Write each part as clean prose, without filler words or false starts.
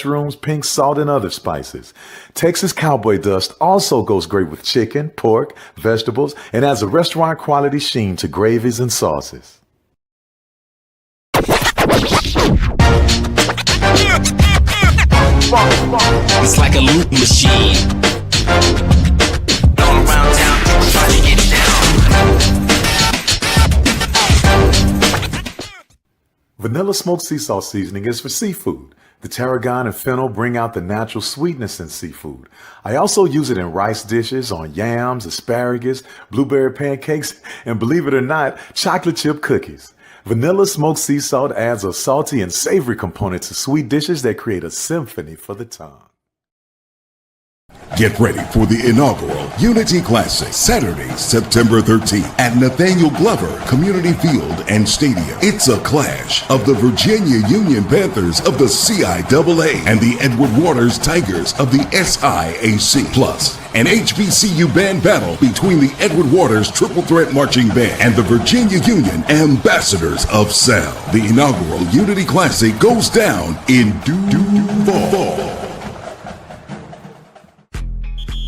mushrooms, pink salt, and other spices. Texas cowboy dust also goes great with chicken, pork, vegetables, and adds a restaurant quality sheen to gravies and sauces. It's like a loop machine. All around town, people trying to get down. Vanilla smoked sea salt seasoning is for seafood. The tarragon and fennel bring out the natural sweetness in seafood. I also use it in rice dishes, on yams, asparagus, blueberry pancakes, and believe it or not, chocolate chip cookies. Vanilla smoked sea salt adds a salty and savory component to sweet dishes that create a symphony for the tongue. Get ready for the inaugural Unity Classic, Saturday, September 13th at Nathaniel Glover Community Field and Stadium. It's a clash of the Virginia Union Panthers of the CIAA and the Edward Waters Tigers of the SIAC. Plus, an HBCU band battle between the Edward Waters Triple Threat Marching Band and the Virginia Union Ambassadors of Sound. The inaugural Unity Classic goes down in Duval.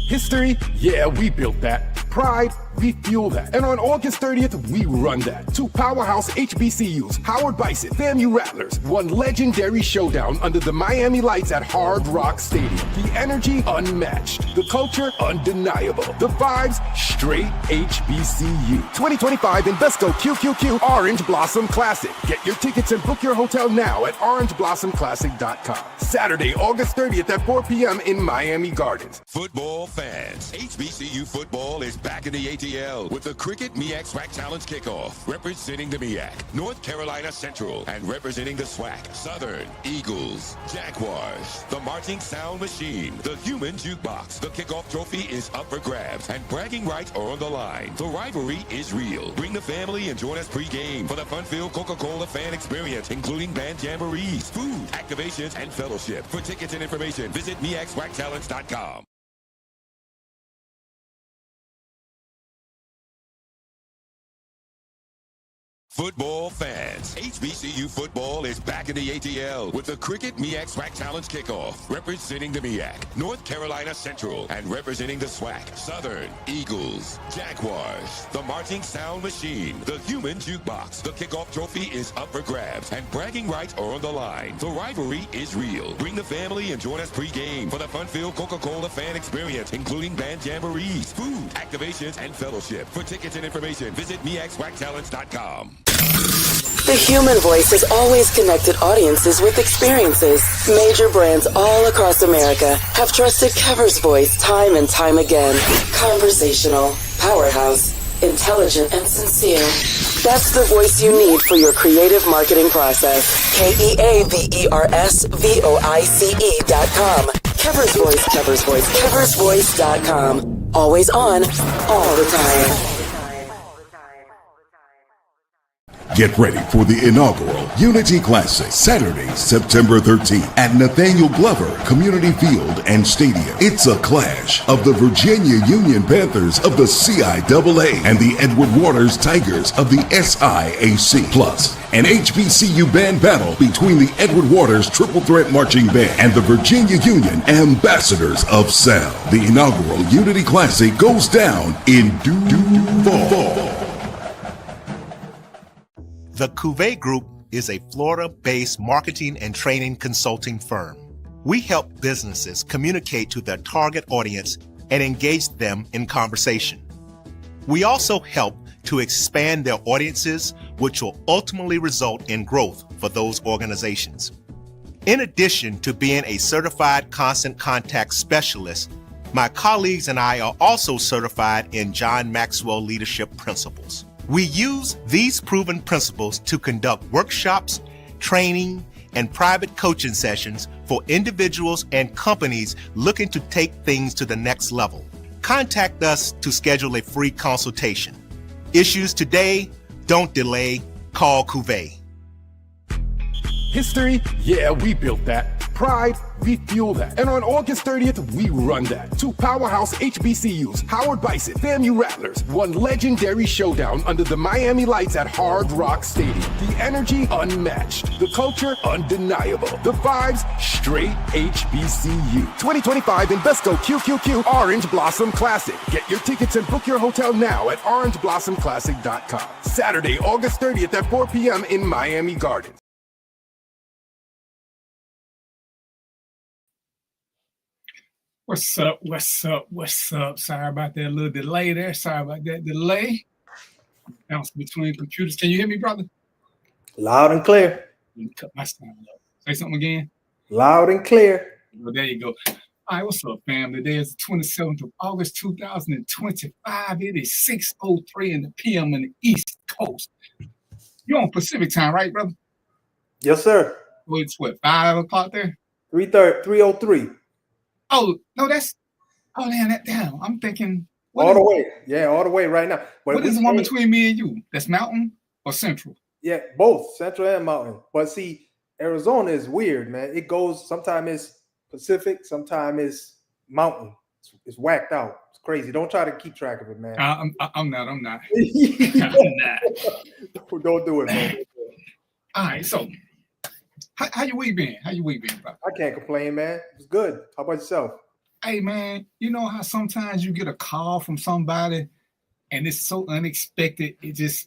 History? Yeah, we built that. Pride? We fuel that. And on August 30th, we run that. Two powerhouse HBCUs, Howard Bison, FAMU Rattlers, one legendary showdown under the Miami lights at Hard Rock Stadium. The energy unmatched. The culture undeniable. The vibes straight HBCU. 2025 Invesco QQQ Orange Blossom Classic. Get your tickets and book your hotel now at orangeblossomclassic.com. Saturday, August 30th at 4 p.m. in Miami Gardens. Football fans, HBCU football is back in the ATL with the Cricket MEAC SWAC Challenge Kickoff. Representing the MEAC, North Carolina Central, and representing the SWAC, Southern Eagles, Jaguars, the Marching Sound Machine, the Human Jukebox. The kickoff trophy is up for grabs, and bragging rights are on the line. The rivalry is real. Bring the family and join us pre-game for the fun-filled Coca-Cola fan experience, including band jamborees, food, activations, and fellowship. For tickets and information, visit MEACSWACChallenge.com. Football fans, HBCU football is back in the ATL with the Cricket MEAC SWAC Challenge Kickoff. Representing the MEAC, North Carolina Central, and representing the SWAC, Southern Eagles, Jaguars, the Marching Sound Machine, the Human Jukebox. The kickoff trophy is up for grabs, and bragging rights are on the line. The rivalry is real. Bring the family and join us pre-game for the fun-filled Coca-Cola fan experience, including band jamborees, food, activations, and fellowship. For tickets and information, visit MEACSWACChallenge.com. The human voice has always connected audiences with experiences. Major brands all across America have trusted Kever's voice time and time again. Conversational, powerhouse, intelligent, and sincere. That's the voice you need for your creative marketing process. KEAVERSVOICE.com. Kever's Voice, Kever's Voice, KeversVoice.com. Always on, all the time. Get ready for the inaugural Unity Classic, Saturday, September 13th at Nathaniel Glover Community Field and Stadium. It's a clash of the Virginia Union Panthers of the CIAA and the Edward Waters Tigers of the SIAC. Plus, an HBCU band battle between the Edward Waters Triple Threat Marching Band and the Virginia Union Ambassadors of Sound. The inaugural Unity Classic goes down in Duval. The Cuvée Group is a Florida-based marketing and training consulting firm. We help businesses communicate to their target audience and engage them in conversation. We also help to expand their audiences, which will ultimately result in growth for those organizations. In addition to being a certified constant contact specialist, my colleagues and I are also certified in John Maxwell Leadership Principles. We use these proven principles to conduct workshops, training, and private coaching sessions for individuals and companies looking to take things to the next level. Contact us to schedule a free consultation. Issues today, don't delay, call Cuvée. History? Yeah, we built that. Pride, we fuel that. And on August 30th, we run that. 2 powerhouse HBCUs, Howard Bison, FAMU Rattlers, one legendary showdown under the Miami lights at Hard Rock Stadium. The energy unmatched, the culture undeniable, the vibes straight HBCU. 2025 Invesco QQQ Orange Blossom Classic. Get your tickets and book your hotel now at orangeblossomclassic.com. Saturday, August 30th at 4 p.m. in Miami Gardens. What's up? What's up? What's up? Sorry about that little delay there. Sorry about that delay. Bounce between computers. Can you hear me, brother? Loud and clear. Let me cut my sound up. Say something again. Loud and clear. Well, there you go. All right, what's up, family? Today is the 27th of August, 2025. It is 6:03 in the PM in the East Coast. You're on Pacific time, right, brother? Yes, sir. Well, it's what, 5 o'clock there? 3:03. Oh, no, that's, oh, damn. I'm thinking. All the way. Yeah, all the way right now. But what is the one between me and you? That's Mountain or Central? Yeah, both Central and Mountain. But see, Arizona is weird, man. It goes, sometimes it's Pacific, sometimes it's Mountain. It's whacked out. It's crazy. Don't try to keep track of it, man. I'm not. I'm not. I'm not. Don't do it, man. All right, so how your week been? How your week been, bro? I can't complain, man. It's good. How about yourself? Hey, man, you know how sometimes you get a call from somebody and it's so unexpected. It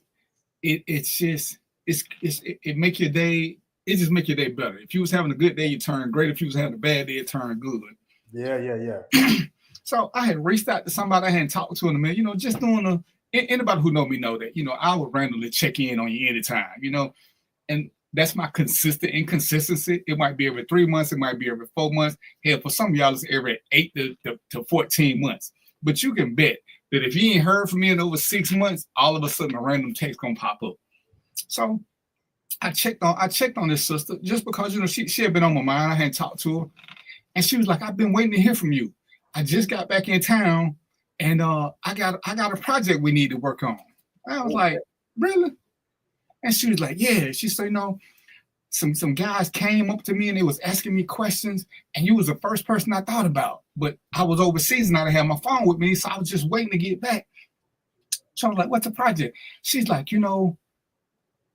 make your day. It just make your day better. If you was having a good day, you turn great. If you was having a bad day, it turned good. Yeah. So I had reached out to somebody I hadn't talked to in a minute. You know, just doing anybody who know me know that. You know, I would randomly check in on you anytime. You know, and that's my consistent inconsistency. It might be every 3 months. It might be every 4 months. Hell, for some of y'all, it's every 8 to 14 months. But you can bet that if you ain't heard from me in over 6 months, all of a sudden a random text gonna pop up. So I checked on this sister just because, you know, she had been on my mind. I hadn't talked to her. And she was like, I've been waiting to hear from you. I just got back in town and I got a project we need to work on. I was like, really? And she was like, yeah. She said, you know, some guys came up to me and they was asking me questions, and you was the first person I thought about. But I was overseas and I didn't have my phone with me, so I was just waiting to get back. So I was like, what's the project? She's like, you know,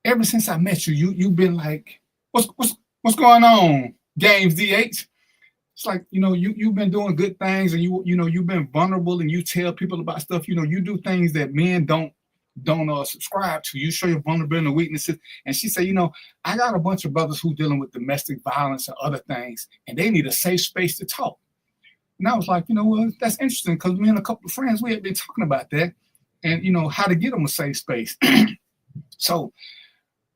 ever since I met you, you've been like, what's going on, Games DH? It's like, you know, you've been doing good things, and you know you've been vulnerable, and you tell people about stuff. You know, you do things that men don't subscribe to. You show your vulnerability and weaknesses. And she said, you know, I got a bunch of brothers who dealing with domestic violence and other things, and they need a safe space to talk. And I was like, you know, well, that's interesting, because me and a couple of friends, we had been talking about that, and you know, how to get them a safe space. So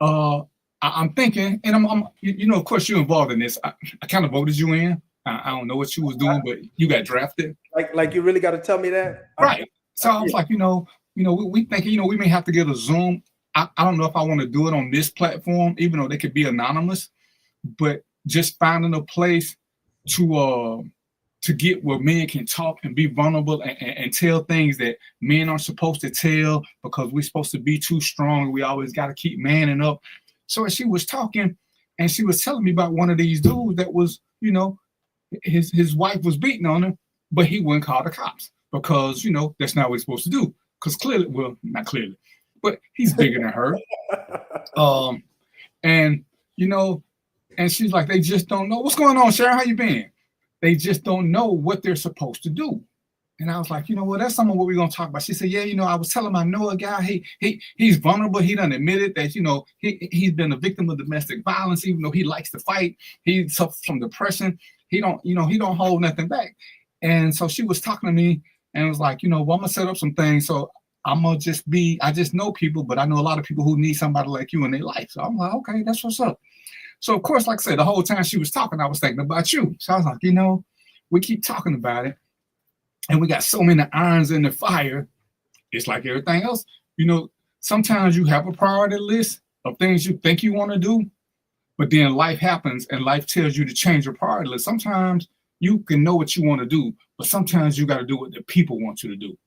I'm thinking, and I'm you know, of course you're involved in this. I kind of voted you in. I don't know what you was doing, but you got drafted. Like you really got to tell me that? Right. So I was like, you know, we thinking, you know, we may have to get a Zoom. I don't know if I want to do it on this platform, even though they could be anonymous, but just finding a place to get where men can talk and be vulnerable and tell things that men aren't supposed to tell, because we're supposed to be too strong. We always got to keep manning up. So as she was talking, and she was telling me about one of these dudes that was, you know, his wife was beating on him, but he wouldn't call the cops because, you know, that's not what he's supposed to do. Because clearly, well, not clearly, but he's bigger than her. And, you know, and she's like, they just don't know. What's going on, Sharon? How you been? They just don't know what they're supposed to do. And I was like, you know what, that's some of what we're going to talk about. She said, yeah, you know, I was telling him I know a guy, he's vulnerable. He done admitted that, you know, he's been a victim of domestic violence, even though he likes to fight. He suffers from depression. He don't hold nothing back. And so she was talking to me and was like, you know, well, I'm going to set up some things. So I just know people, but I know a lot of people who need somebody like you in their life. So I'm like, okay, that's what's up. So of course, like I said, the whole time she was talking, I was thinking about you. So I was like, you know, we keep talking about it, and we got so many irons in the fire. It's like everything else. You know, sometimes you have a priority list of things you think you want to do, but then life happens and life tells you to change your priority list. Sometimes you can know what you want to do, but sometimes you got to do what the people want you to do.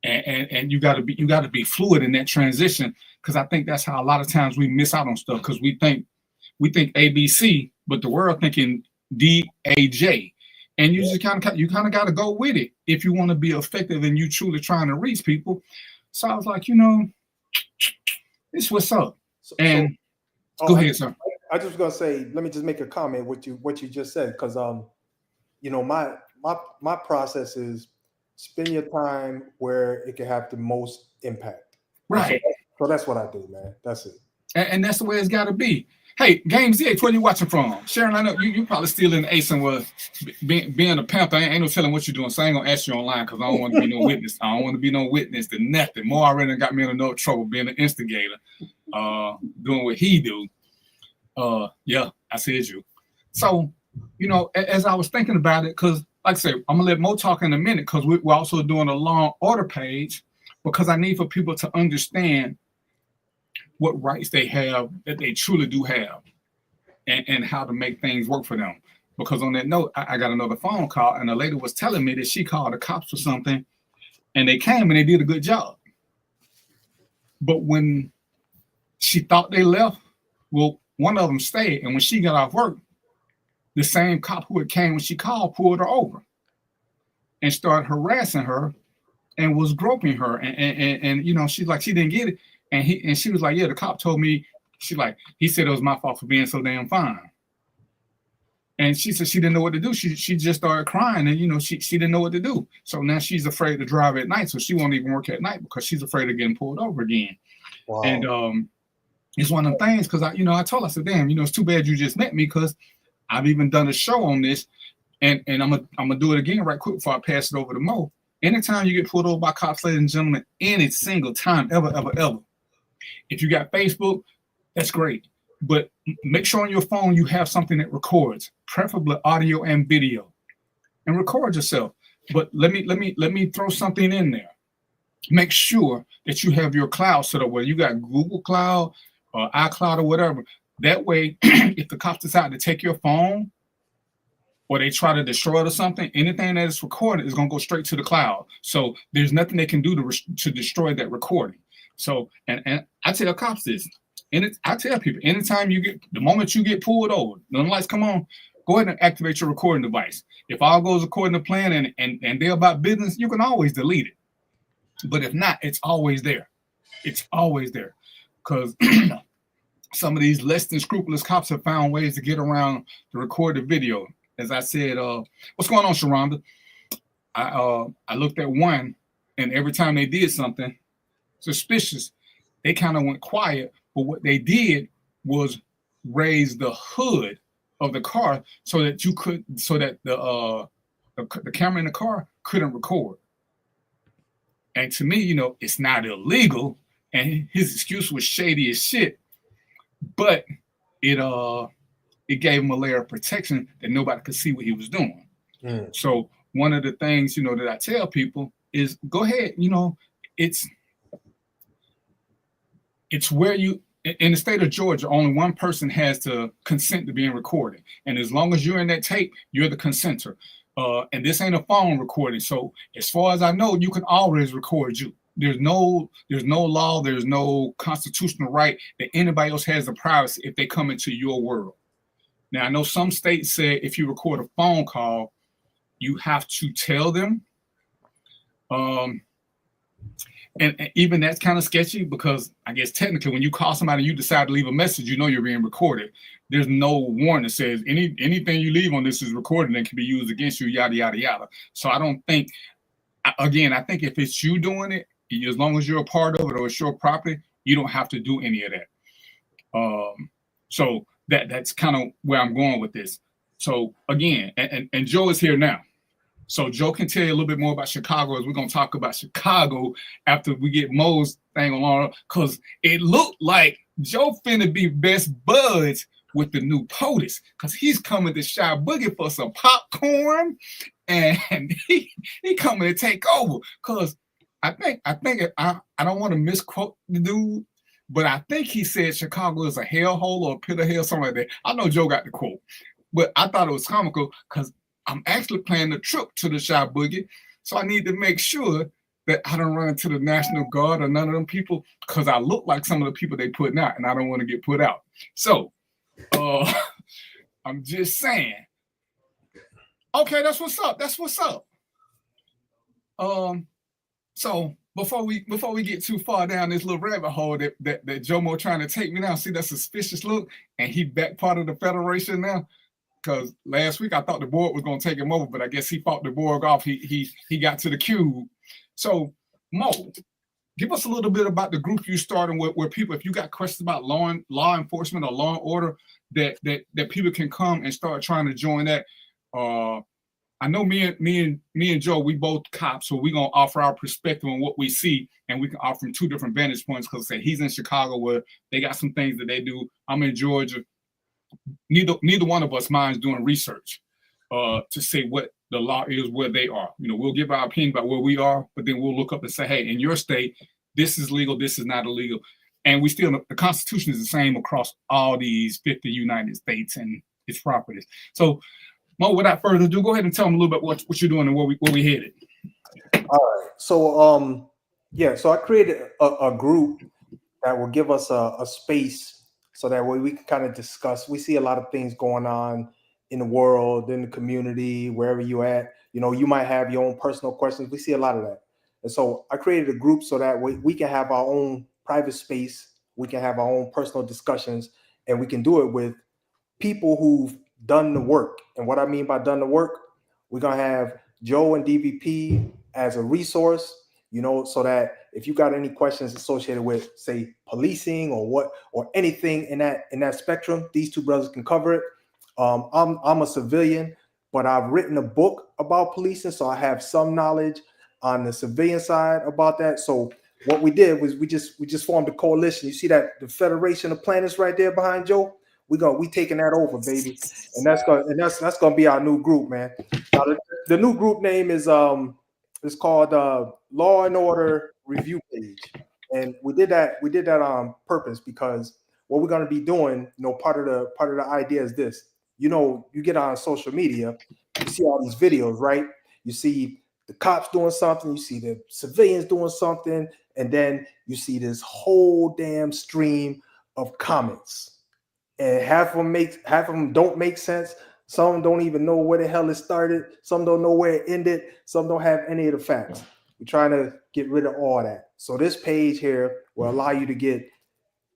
And you got to be fluid in that transition, because I think that's how a lot of times we miss out on stuff, because we think ABC, but the world thinking DAJ. And you just kind of got to go with it if you want to be effective and you truly trying to reach people. So I was like, this what's up. And go ahead, sir. I just was gonna say, let me just make a comment what you just said, because my process is spend your time where it can have the most impact. Right. So that's what I do, man. That's it. And that's the way it's got to be. Hey, Game ZH, where you watching from? Sharon, I know you probably still in the A somewhere. Being a Panther, ain't no telling what you're doing, so I ain't gonna ask you online because I don't want to be no witness. I don't want to be no witness to nothing. Mo already got me in enough trouble being an instigator, doing what he do. Yeah, I said you. So, as I was thinking about it, because like I said, I'm gonna let Mo talk in a minute because we're also doing a long order page because I need for people to understand what rights they have that they truly do have and how to make things work for them. Because on that note, I got another phone call and a lady was telling me that she called the cops for something and they came and they did a good job. But when she thought they left, well, one of them stayed. And when she got off work, the same cop who had came when she called pulled her over and started harassing her and was groping her. And she's like, she didn't get it. And she was like, yeah, the cop told me, he said it was my fault for being so damn fine. And she said she didn't know what to do. She just started crying and, she didn't know what to do. So now she's afraid to drive at night. So she won't even work at night because she's afraid of getting pulled over again. Wow. And it's one of them things because I told her, I said, damn, it's too bad you just met me because I've even done a show on this. And I'm gonna do it again right quick before I pass it over to Mo. Anytime you get pulled over by cops, ladies and gentlemen, any single time, ever, if you got Facebook, that's great. But make sure on your phone you have something that records, preferably audio and video, and record yourself. But let me throw something in there. Make sure that you have your cloud set up, whether you got Google Cloud or iCloud or whatever. That way, if the cops decide to take your phone or they try to destroy it or something, anything that is recorded is going to go straight to the cloud. So there's nothing they can do to destroy that recording. So, and I tell cops this, and I tell people, anytime the moment you get pulled over, the lights come on, go ahead and activate your recording device. If all goes according to plan and they're about business, you can always delete it. But if not, it's always there. It's always there. Because some of these less than scrupulous cops have found ways to get around the recorded video. As I said, what's going on, Sharonda? I looked at one, and every time they did something suspicious, they kind of went quiet. But what they did was raise the hood of the car so that the camera in the car couldn't record. And to me, it's not illegal. And his excuse was shady as shit, but it gave him a layer of protection that nobody could see what he was doing. Mm. So one of the things, that I tell people is go ahead, it's where in the state of Georgia, only one person has to consent to being recorded. And as long as you're in that tape, you're the consenter. And this ain't a phone recording. So as far as I know, you can always record you. There's no law, there's no constitutional right that anybody else has the privacy if they come into your world. Now, I know some states say if you record a phone call, you have to tell them. And even that's kind of sketchy because I guess technically when you call somebody and you decide to leave a message, you're being recorded. There's no warning that says anything you leave on this is recorded and can be used against you, yada, yada, yada. So I don't think, again, I think if it's you doing it, as long as you're a part of it or it's your property, you don't have to do any of that. So that's kind of where I'm going with this. So again, and Joe is here now. So Joe can tell you a little bit more about Chicago as we're going to talk about Chicago after we get Mo's thing along, because it looked like Joe finna be best buds with the new POTUS because he's coming to Shy Boogie for some popcorn and he coming to take over because I think I don't want to misquote the dude, but I think he said Chicago is a hellhole or a pit of hell, something like that. I know Joe got the quote, but I thought it was comical because I'm actually planning a trip to the Shy Boogie, so I need to make sure that I don't run into the National Guard or none of them people because I look like some of the people they putting out, and I don't want to get put out. So I'm just saying, Okay, that's what's up. That's what's up. So before we get too far down this little rabbit hole that Jomo trying to take me down, see that suspicious look, and he back part of the Federation now. Because last week I thought the board was gonna take him over, but I guess he fought the board off. He got to the cube. So Mo, give us a little bit about the group you started with, where people, if you got questions about law enforcement or law and order, that people can come and start trying to join that. I know me and Joe, we both cops, so we're gonna offer our perspective on what we see, and we can offer from two different vantage points. Because say he's in Chicago, where they got some things that they do. I'm in Georgia. Neither one of us minds doing research to say what the law is where they are. You know, we'll give our opinion about where we are, but then we'll look up and say, hey, in your state, this is legal, this is not illegal. And we still, the Constitution is the same across all these 50 United States and its properties. So, Mo, without further ado, go ahead and tell them a little bit what you're doing and where we headed. All right. So, so I created a group that will give us a space so that way we can kind of discuss. We see a lot of things going on in the world, in the community, wherever you at. You know, you might have your own personal questions. We see a lot of that. And so I created a group so that we can have our own private space. We can have our own personal discussions, and we can do it with people who've done the work. And what I mean by done the work, we're going to have Joe and DVP as a resource, you know, so that if you got any questions associated with, say, policing or anything in that spectrum, these two brothers can cover it. I'm a civilian, but I've written a book about policing, so I have some knowledge on the civilian side about that. So what we did was we just formed a coalition. You see that the Federation of Planets right there behind Joe? We taking that over, baby, and that's gonna be our new group, man. Now, the new group name is called Law and Order Review Page, and we did that on purpose because what we're gonna be doing, you know, part of the idea is this. You know, you get on social media, you see all these videos, right? You see the cops doing something, you see the civilians doing something, and then you see this whole damn stream of comments. And half of them don't make sense. Some don't even know where the hell it started. Some don't know where it ended. Some don't have any of the facts. We're trying to get rid of all that. So this page here will allow you to get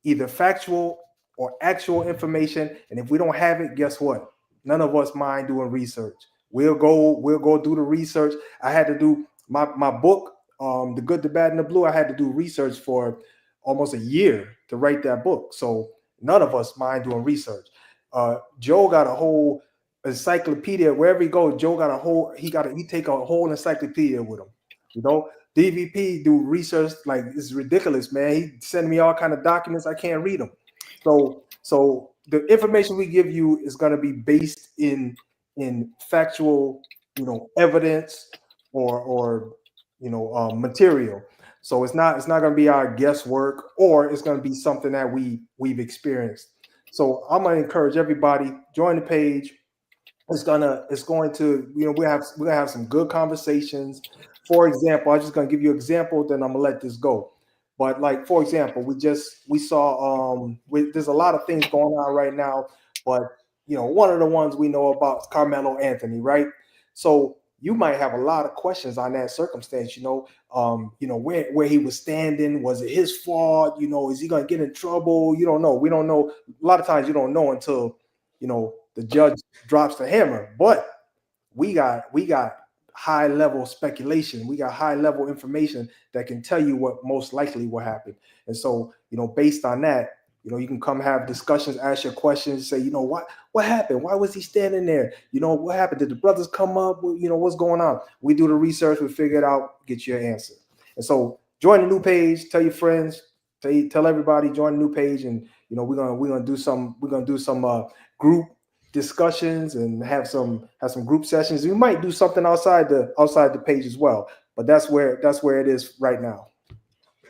either factual or actual information. And if we don't have it, guess what? None of us mind doing research. We'll go do the research. I had to do my book, The Good, the Bad, and the Blue. I had to do research for almost a year to write that book. So none of us mind doing research. Joe got a whole encyclopedia. Wherever he goes, Joe got he take a whole encyclopedia with him. You know, DVP do research like it's ridiculous, man. He sending me all kind of documents. I can't read them. So the information we give you is going to be based in factual, you know, evidence or you know, material. So it's not going to be our guesswork, or it's going to be something that we've experienced. So I'm going to encourage everybody, join the page. It's going to, you know, we're going to have some good conversations. For example, I'm just going to give you an example, then I'm going to let this go. But like, for example, we saw there's a lot of things going on right now, but you know, one of the ones we know about is Carmelo Anthony, right? So you might have a lot of questions on that circumstance, you know, where he was standing. Was it his fault? You know, is he going to get in trouble? You don't know. We don't know. A lot of times you don't know until, you know, the judge drops the hammer. But we got high level speculation. We got high level information that can tell you what most likely will happen. And so, you know, based on that, you know, you can come have discussions, ask your questions, say, you know, what happened? Why was he standing there? You know, what happened? Did the brothers come up? You know, what's going on? We do the research, we figure it out, get you an answer. And so join the new page, tell your friends, tell everybody, join the new page. And, you know, we're gonna do some group discussions and have some group sessions. We might do something outside the page as well, but that's where it is right now.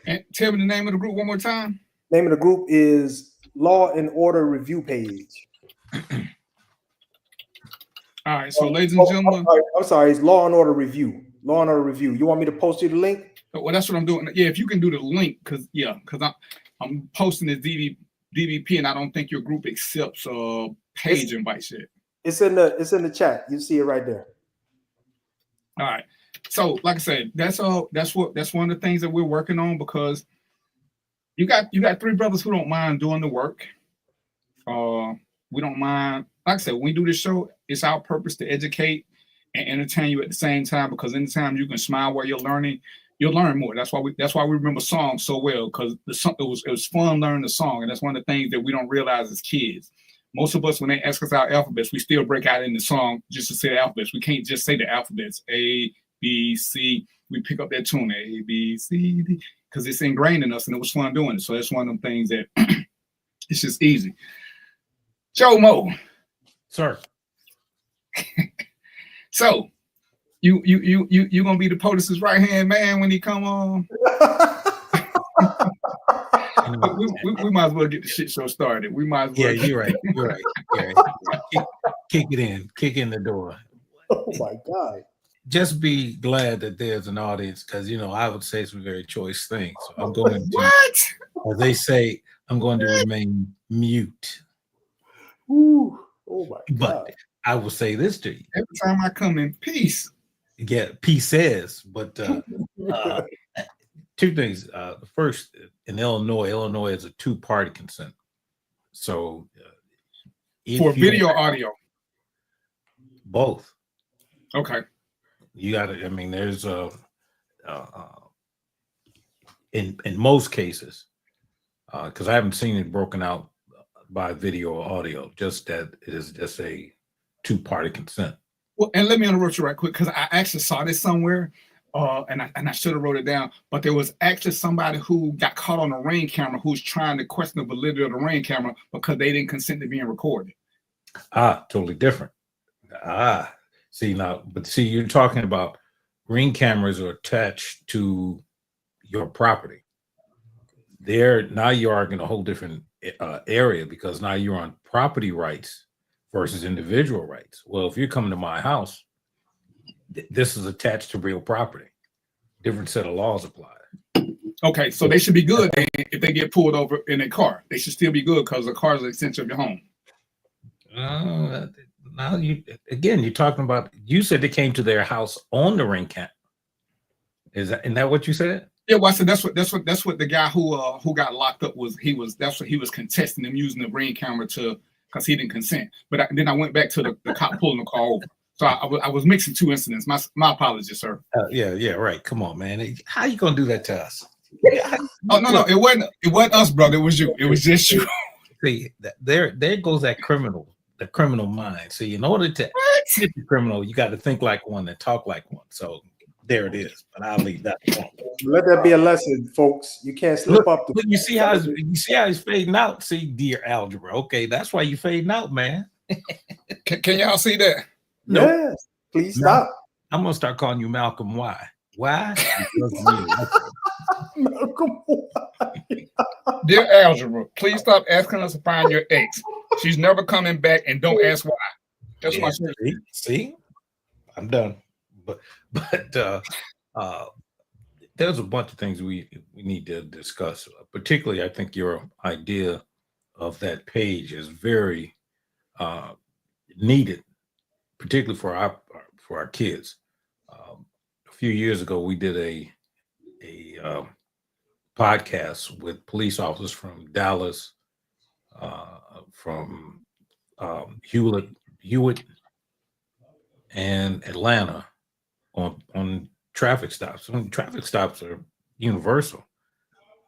And tell me the name of the group one more time. Name of the group is Law and Order Review Page. All right, so ladies and gentlemen, I'm sorry, it's Law and Order Review. Law and Order Review. You want me to post you the link? Well, that's what I'm doing. Yeah, if you can do the link, because I'm posting this DVP, and I don't think your group accepts page invites yet. It's in the chat. You see it right there. All right. So, like I said, that's all. That's one of the things that we're working on, because you got three brothers who don't mind doing the work. We don't mind. Like I said, when we do this show, it's our purpose to educate and entertain you at the same time, because anytime you can smile while you're learning, you'll learn more. That's why we remember songs so well, because it was fun learning the song, and that's one of the things that we don't realize as kids. Most of us, when they ask us our alphabets, we still break out in the song just to say the alphabets. We can't just say the alphabets, A, B, C. We pick up that tune, A, B, C, D, because it's ingrained in us, and it was fun doing it. So that's one of them things that it's just easy. Joe Mo, sir. So you gonna be the POTUS's right hand man when he come on? we might as well get the shit show started. We might as well. Yeah, you're right. You're right. Kick it in. Kick in the door. Oh my God. Just be glad that there's an audience, because I would say some very choice things. So I'm going to, what? as they say, I'm going to remain mute. Ooh. Oh my God. But I will say this to you. Every time I come in peace. Yeah, peace says, but two things. First, in Illinois is a two-party consent. So for video or audio? Both. Okay. You got to, there's in most cases, because I haven't seen it broken out by video or audio, just that it is just a two-party consent. Well, and let me interrupt you right quick, because I actually saw this somewhere, and I should have wrote it down. But there was actually somebody who got caught on a Ring camera who's trying to question the validity of the Ring camera because they didn't consent to being recorded. Totally different. See, you're talking about Ring cameras are attached to your property. Now you are in a whole different area, because now you're on property rights versus individual rights. Well, if you're coming to my house, this is attached to real property. Different set of laws apply. Okay, so they should be good if they get pulled over in a car. They should still be good because the car is an extension of your home. Now you're talking about. You said they came to their house on the Ring cam. Isn't that what you said? Yeah, well, I said that's what the guy who got locked up was. That's what he was contesting, them using the Ring camera because he didn't consent. But then I went back to the cop pulling the car over. So I was mixing two incidents. My apologies, sir. Yeah, right. Come on, man. How you gonna do that to us? Oh no, it wasn't us, brother. It was you. It was just you. See, there goes that the criminal mind. See, in order to hit the criminal, you got to think like one and talk like one. So there it is. But I'll leave that alone. Let that be a lesson, folks. You can't slip up. Look, you see how he's fading out. See, dear algebra. Okay, that's why you fading out, man. Can y'all see that? Nope. Yes. Please stop. I'm gonna start calling you Malcolm Y. Why? Malcolm Y. Dear algebra, please stop asking us to find your ex. She's never coming back, and don't ask why. That's my see, I'm done. But there's a bunch of things we need to discuss. Particularly, I think your idea of that page is very needed, particularly for our kids. A few years ago, we did a podcast with police officers from Dallas, from Hewitt, and Atlanta on traffic stops. Traffic stops are universal.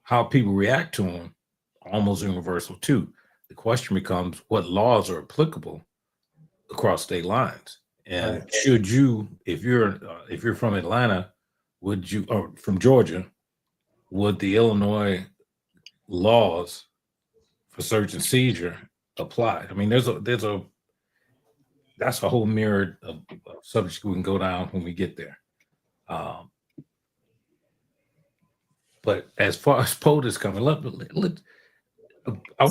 How people react to them, almost universal too. The question becomes, what laws are applicable across state lines? And should you, if you're from Atlanta, or from Georgia, would the Illinois laws for search and seizure apply? I mean, that's a whole myriad of subjects we can go down when we get there. But as far as POTUS coming,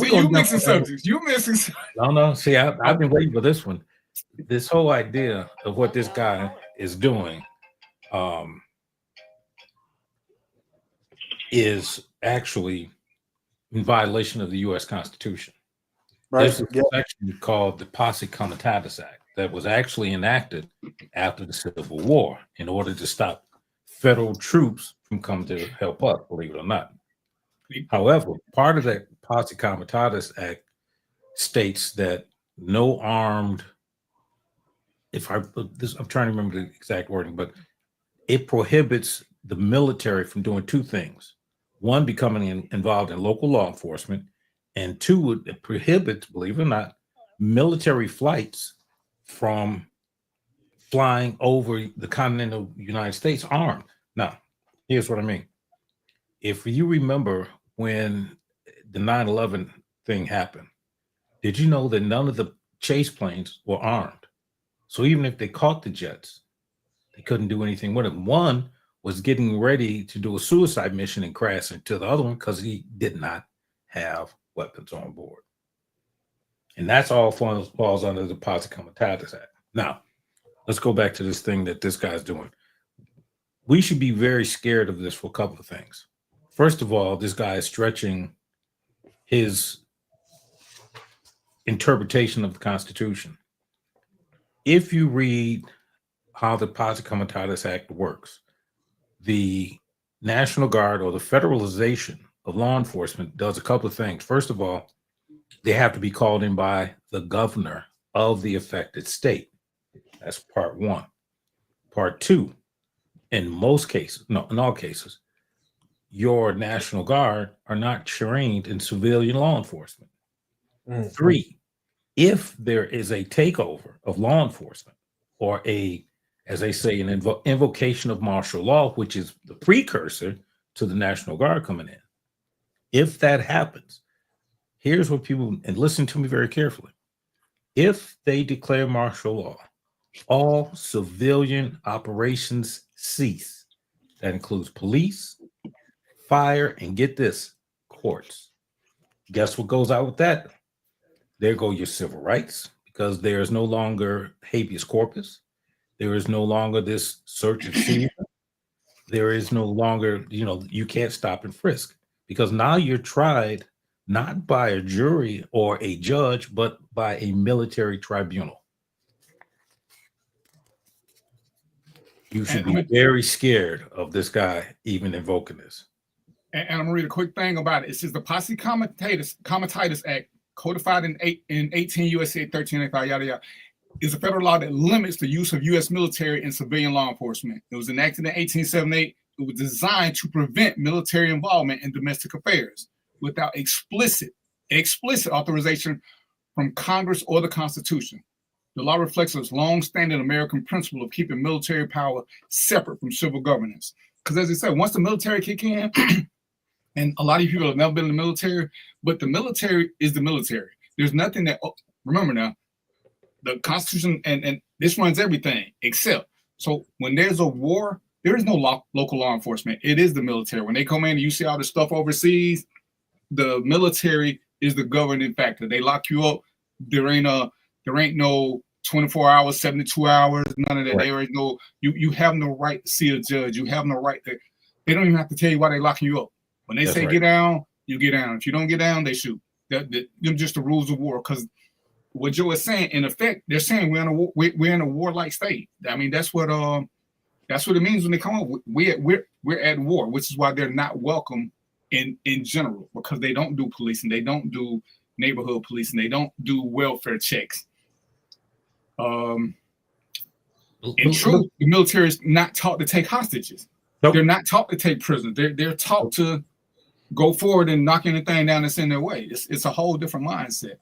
you mixing subjects. You missing subjects. No. See, I've been waiting for this one. This whole idea of what this guy is doing is actually in violation of the U.S. Constitution. Right. This is a section called the Posse Comitatus Act. that was actually enacted after the Civil War in order to stop federal troops from coming to help us, believe it or not. However, part of that Posse Comitatus Act states that no armed, I'm trying to remember the exact wording, but it prohibits the military from doing two things. One, becoming involved in local law enforcement, and two, it prohibits, believe it or not, military flights from flying over the continental United States armed. Now, here's what I mean. If you remember when the 9/11 thing happened, did you know that none of the chase planes were armed? So even if they caught the jets, they couldn't do anything with them. One was getting ready to do a suicide mission and crash into the other one because he did not have weapons on board. And that's all falls under the Posse Comitatus Act. Now, let's go back to this thing that this guy's doing. We should be very scared of this for a couple of things. First of all, this guy is stretching his interpretation of the Constitution. If you read how the Posse Comitatus Act works, the National Guard, or the federalization of law enforcement, does a couple of things. First of all, they have to be called in by the governor of the affected state. That's part one. Part two, in most cases, no, in all cases, your National Guard are not trained in civilian law enforcement. Three, if there is a takeover of law enforcement, or as they say, an invocation of martial law, which is the precursor to the National Guard coming in, if that happens, here's what people, and listen to me very carefully. If they declare martial law, all civilian operations cease. That includes police, fire, and get this, courts. Guess what goes out with that? There go your civil rights, because there is no longer habeas corpus. There is no longer this search and seizure. There is no longer, you can't stop and frisk, because now you're tried not by a jury or a judge, but by a military tribunal. You should be very scared of this guy even invoking this. And I'm gonna read a quick thing about it. It says the Posse Comitatus Act, codified in 18 U.S.C. 1385, yada yada, is a federal law that limits the use of U.S. military and civilian law enforcement. It was enacted in 1878. It was designed to prevent military involvement in domestic affairs without explicit authorization from Congress or the Constitution. The law reflects a long-standing American principle of keeping military power separate from civil governance. Because as I said, once the military kick in, and a lot of people have never been in the military, but the military is the military. There's nothing that, remember now, the Constitution and this runs everything except, so when there's a war, there is no local law enforcement. It is the military. When they come in and you see all the stuff overseas, the military is the governing factor. They lock you up. There ain't no 24 hours, 72 hours, none of that. Right. There is no, you have no right to see a judge. You have no right to, they don't even have to tell you why they're locking you up. When they say get down, you get down. If you don't get down, they shoot. Them just the rules of war. Because what Joe is saying, in effect, they're saying we're in a warlike state. I mean, that's what it means when they come up. We're at war, which is why they're not welcome in general, because they don't do policing, they don't do neighborhood policing, they don't do welfare checks. In truth, the military is not taught to take hostages. Nope. They're not taught to take prisoners. They're taught to go forward and knock anything down that's in their way. It's a whole different mindset.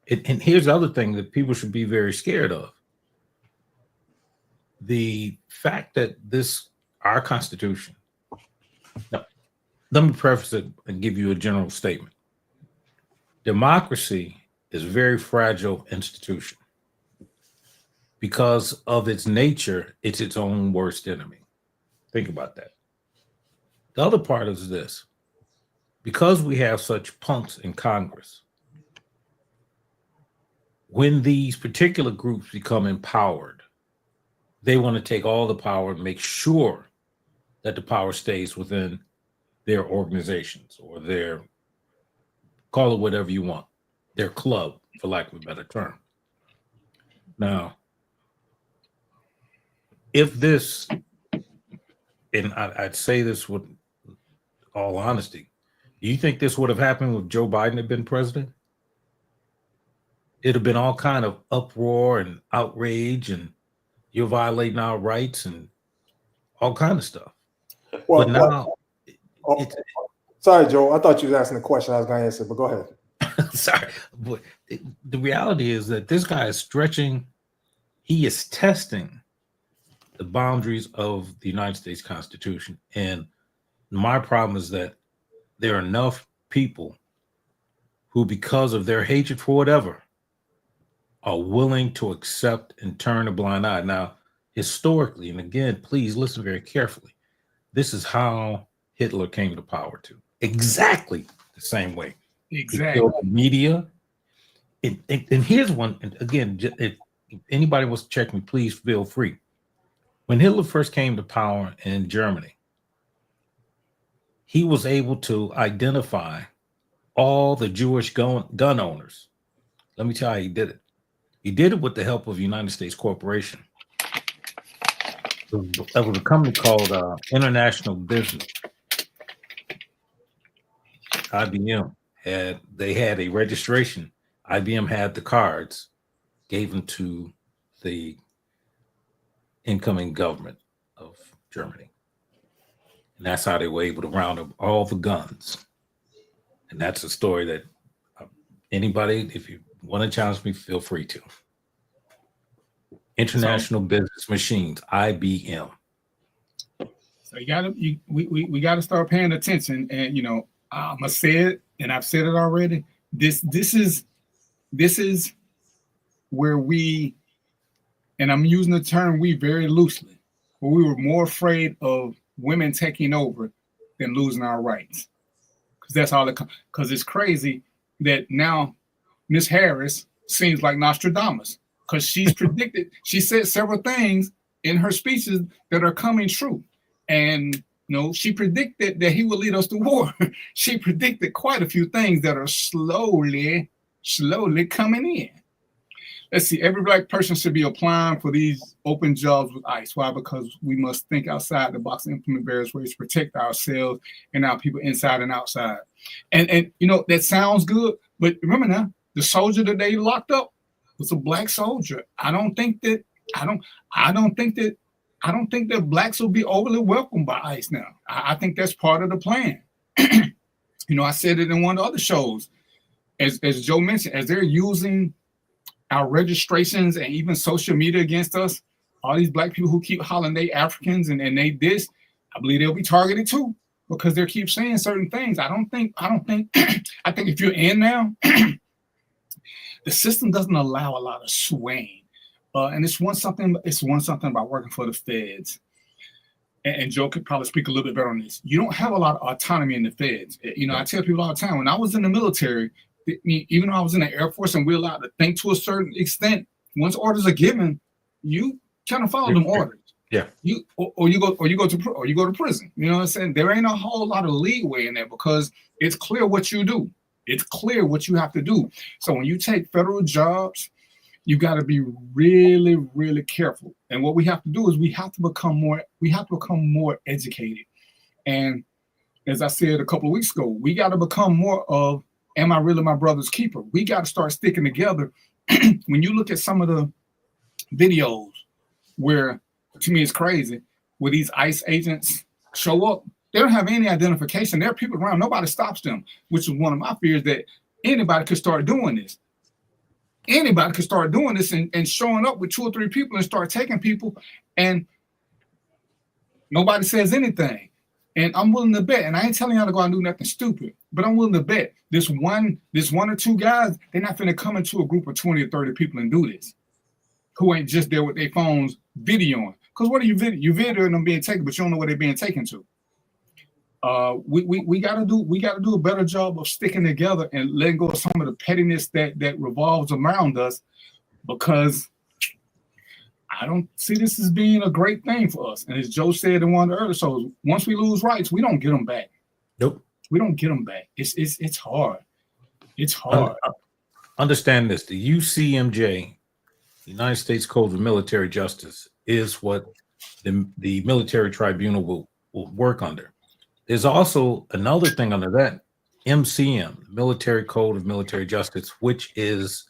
And here's the other thing that people should be very scared of. The fact that our Constitution, now, let me preface it and give you a general statement. Democracy is a very fragile institution. Because of its nature, it's its own worst enemy. Think about that. The other part is this. Because we have such punks in Congress, when these particular groups become empowered, they want to take all the power and make sure that the power stays within their organizations or their, call it whatever you want, their club, for lack of a better term. Now, if this, and I'd say this with all honesty, do you think this would have happened if Joe Biden had been president? It'd have been all kind of uproar and outrage, and you're violating our rights and all kind of stuff. Well, but now, sorry, Joe. I thought you was asking a question I was going to answer, but go ahead. sorry, but the reality is that this guy is stretching. He is testing the boundaries of the United States Constitution. And my problem is that there are enough people who, because of their hatred for whatever, are willing to accept and turn a blind eye. Now, historically, and again, please listen very carefully, this is how Hitler came to power too. Exactly the same way. Exactly. The media. And here's one, and again, if anybody wants to check me, please feel free. When Hitler first came to power in Germany, he was able to identify all the Jewish gun owners. Let me tell you how he did it. He did it with the help of United States Corporation. There was a company called International Business. IBM had a registration. IBM had the cards, gave them to the incoming government of Germany. And that's how they were able to round up all the guns. And that's a story that anybody, if you want to challenge me, feel free to. International Business Machines, IBM. So we gotta start paying attention. And I'm gonna say it, and I've said it already. This is where we, and I'm using the term we very loosely, where we were more afraid of women taking over than losing our rights. Because that's all because it's crazy that now Miss Harris seems like Nostradamus, because she's predicted, she said several things in her speeches that are coming true. And she predicted that he would lead us to war. She predicted quite a few things that are slowly coming in. Let's see, every Black person should be applying for these open jobs with ICE. Why? Because we must think outside the box and implement various ways to protect ourselves and our people inside and outside. And that sounds good, but remember now, the soldier that they locked up was a Black soldier. I don't think that Blacks will be overly welcomed by ICE now. I think that's part of the plan. I said it in one of the other shows. As Joe mentioned, as they're using our registrations and even social media against us, all these Black people who keep hollering they Africans and they this, I believe they'll be targeted too, because they keep saying certain things. I think if you're in now, the system doesn't allow a lot of swaying. And it's one something about working for the feds. And Joe could probably speak a little bit better on this. You don't have a lot of autonomy in the feds. I tell people all the time, when I was in the military, even though I was in the Air Force and we're allowed to think to a certain extent, once orders are given, you kind of follow them orders. Yeah. You go to prison. You know what I'm saying? There ain't a whole lot of leeway in there because it's clear what you do. It's clear what you have to do. So when you take federal jobs, you got to be really, really careful. And what we have to do is we have to become more educated. And as I said a couple of weeks ago, we got to become more of, am I really my brother's keeper? We got to start sticking together. When you look at some of the videos where, to me, it's crazy, where these ICE agents show up, they don't have any identification. There are people around. Nobody stops them, which is one of my fears, that anybody could start doing this. Anybody could start doing this and showing up with 2 or 3 people and start taking people, and nobody says anything. And I'm willing to bet, and I ain't telling y'all to go out and do nothing stupid, but I'm willing to bet this one or two guys, they're not finna come into a group of 20 or 30 people and do this, who ain't just there with their phones videoing. Because what are you videoing? You videoing them being taken, but you don't know where they're being taken to. We gotta do a better job of sticking together and letting go of some of the pettiness that revolves around us, because I don't see this as being a great thing for us. And as Joe said in one of the earlier shows, once we lose rights, we don't get them back. Nope. We don't get them back. It's hard. It's hard. Understand this: the UCMJ, United States Code of Military Justice, is what the military tribunal will work under. There's also another thing under that, MCM, Military Code of Military Justice, which is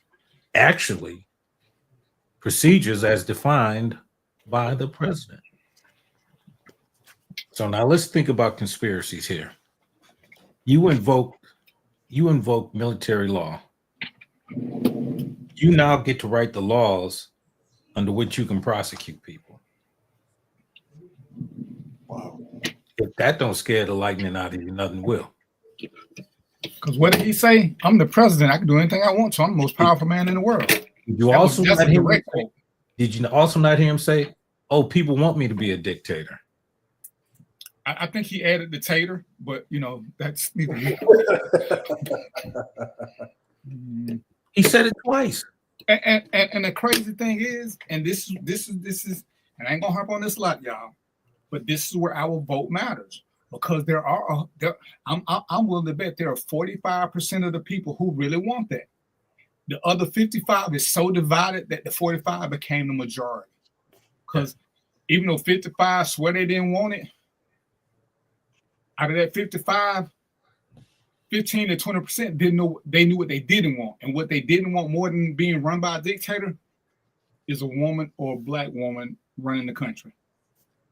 actually procedures as defined by the president. So now let's think about conspiracies here. You invoke military law. You now get to write the laws under which you can prosecute people. Wow. If that don't scare the lightning out of you, nothing will. Because what did he say? I'm the president. I can do anything I want to. I'm the most powerful man in the world. Did you also not hear him say, "Oh, people want me to be a dictator"? I think he added the tater, but that's neither here. He said it twice. And the crazy thing is, and this is, and I ain't gonna harp on this a lot, y'all, but this is where our vote matters, because I'm willing to bet there are 45% of the people who really want that. The other 55 is so divided that the 45 became the majority. Because even though 55 swear they didn't want it, out of that 55, 15 to 20% didn't know. They knew what they didn't want, and what they didn't want more than being run by a dictator is a woman or a black woman running the country.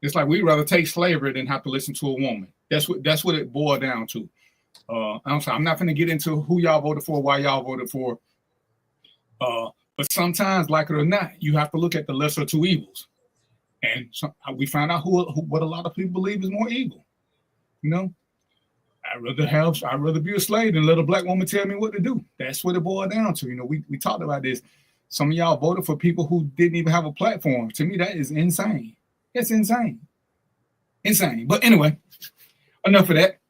It's like we'd rather take slavery than have to listen to a woman. That's what it boiled down to. I'm not going to get into who y'all voted for, why y'all voted for. But sometimes, like it or not, you have to look at the lesser two evils, and we found out what a lot of people believe is more evil. I'd rather be a slave than let a black woman tell me what to do. That's what it boiled down to. We talked about this. Some of y'all voted for people who didn't even have a platform. To me, that is insane. It's insane. Insane. But anyway, enough of that.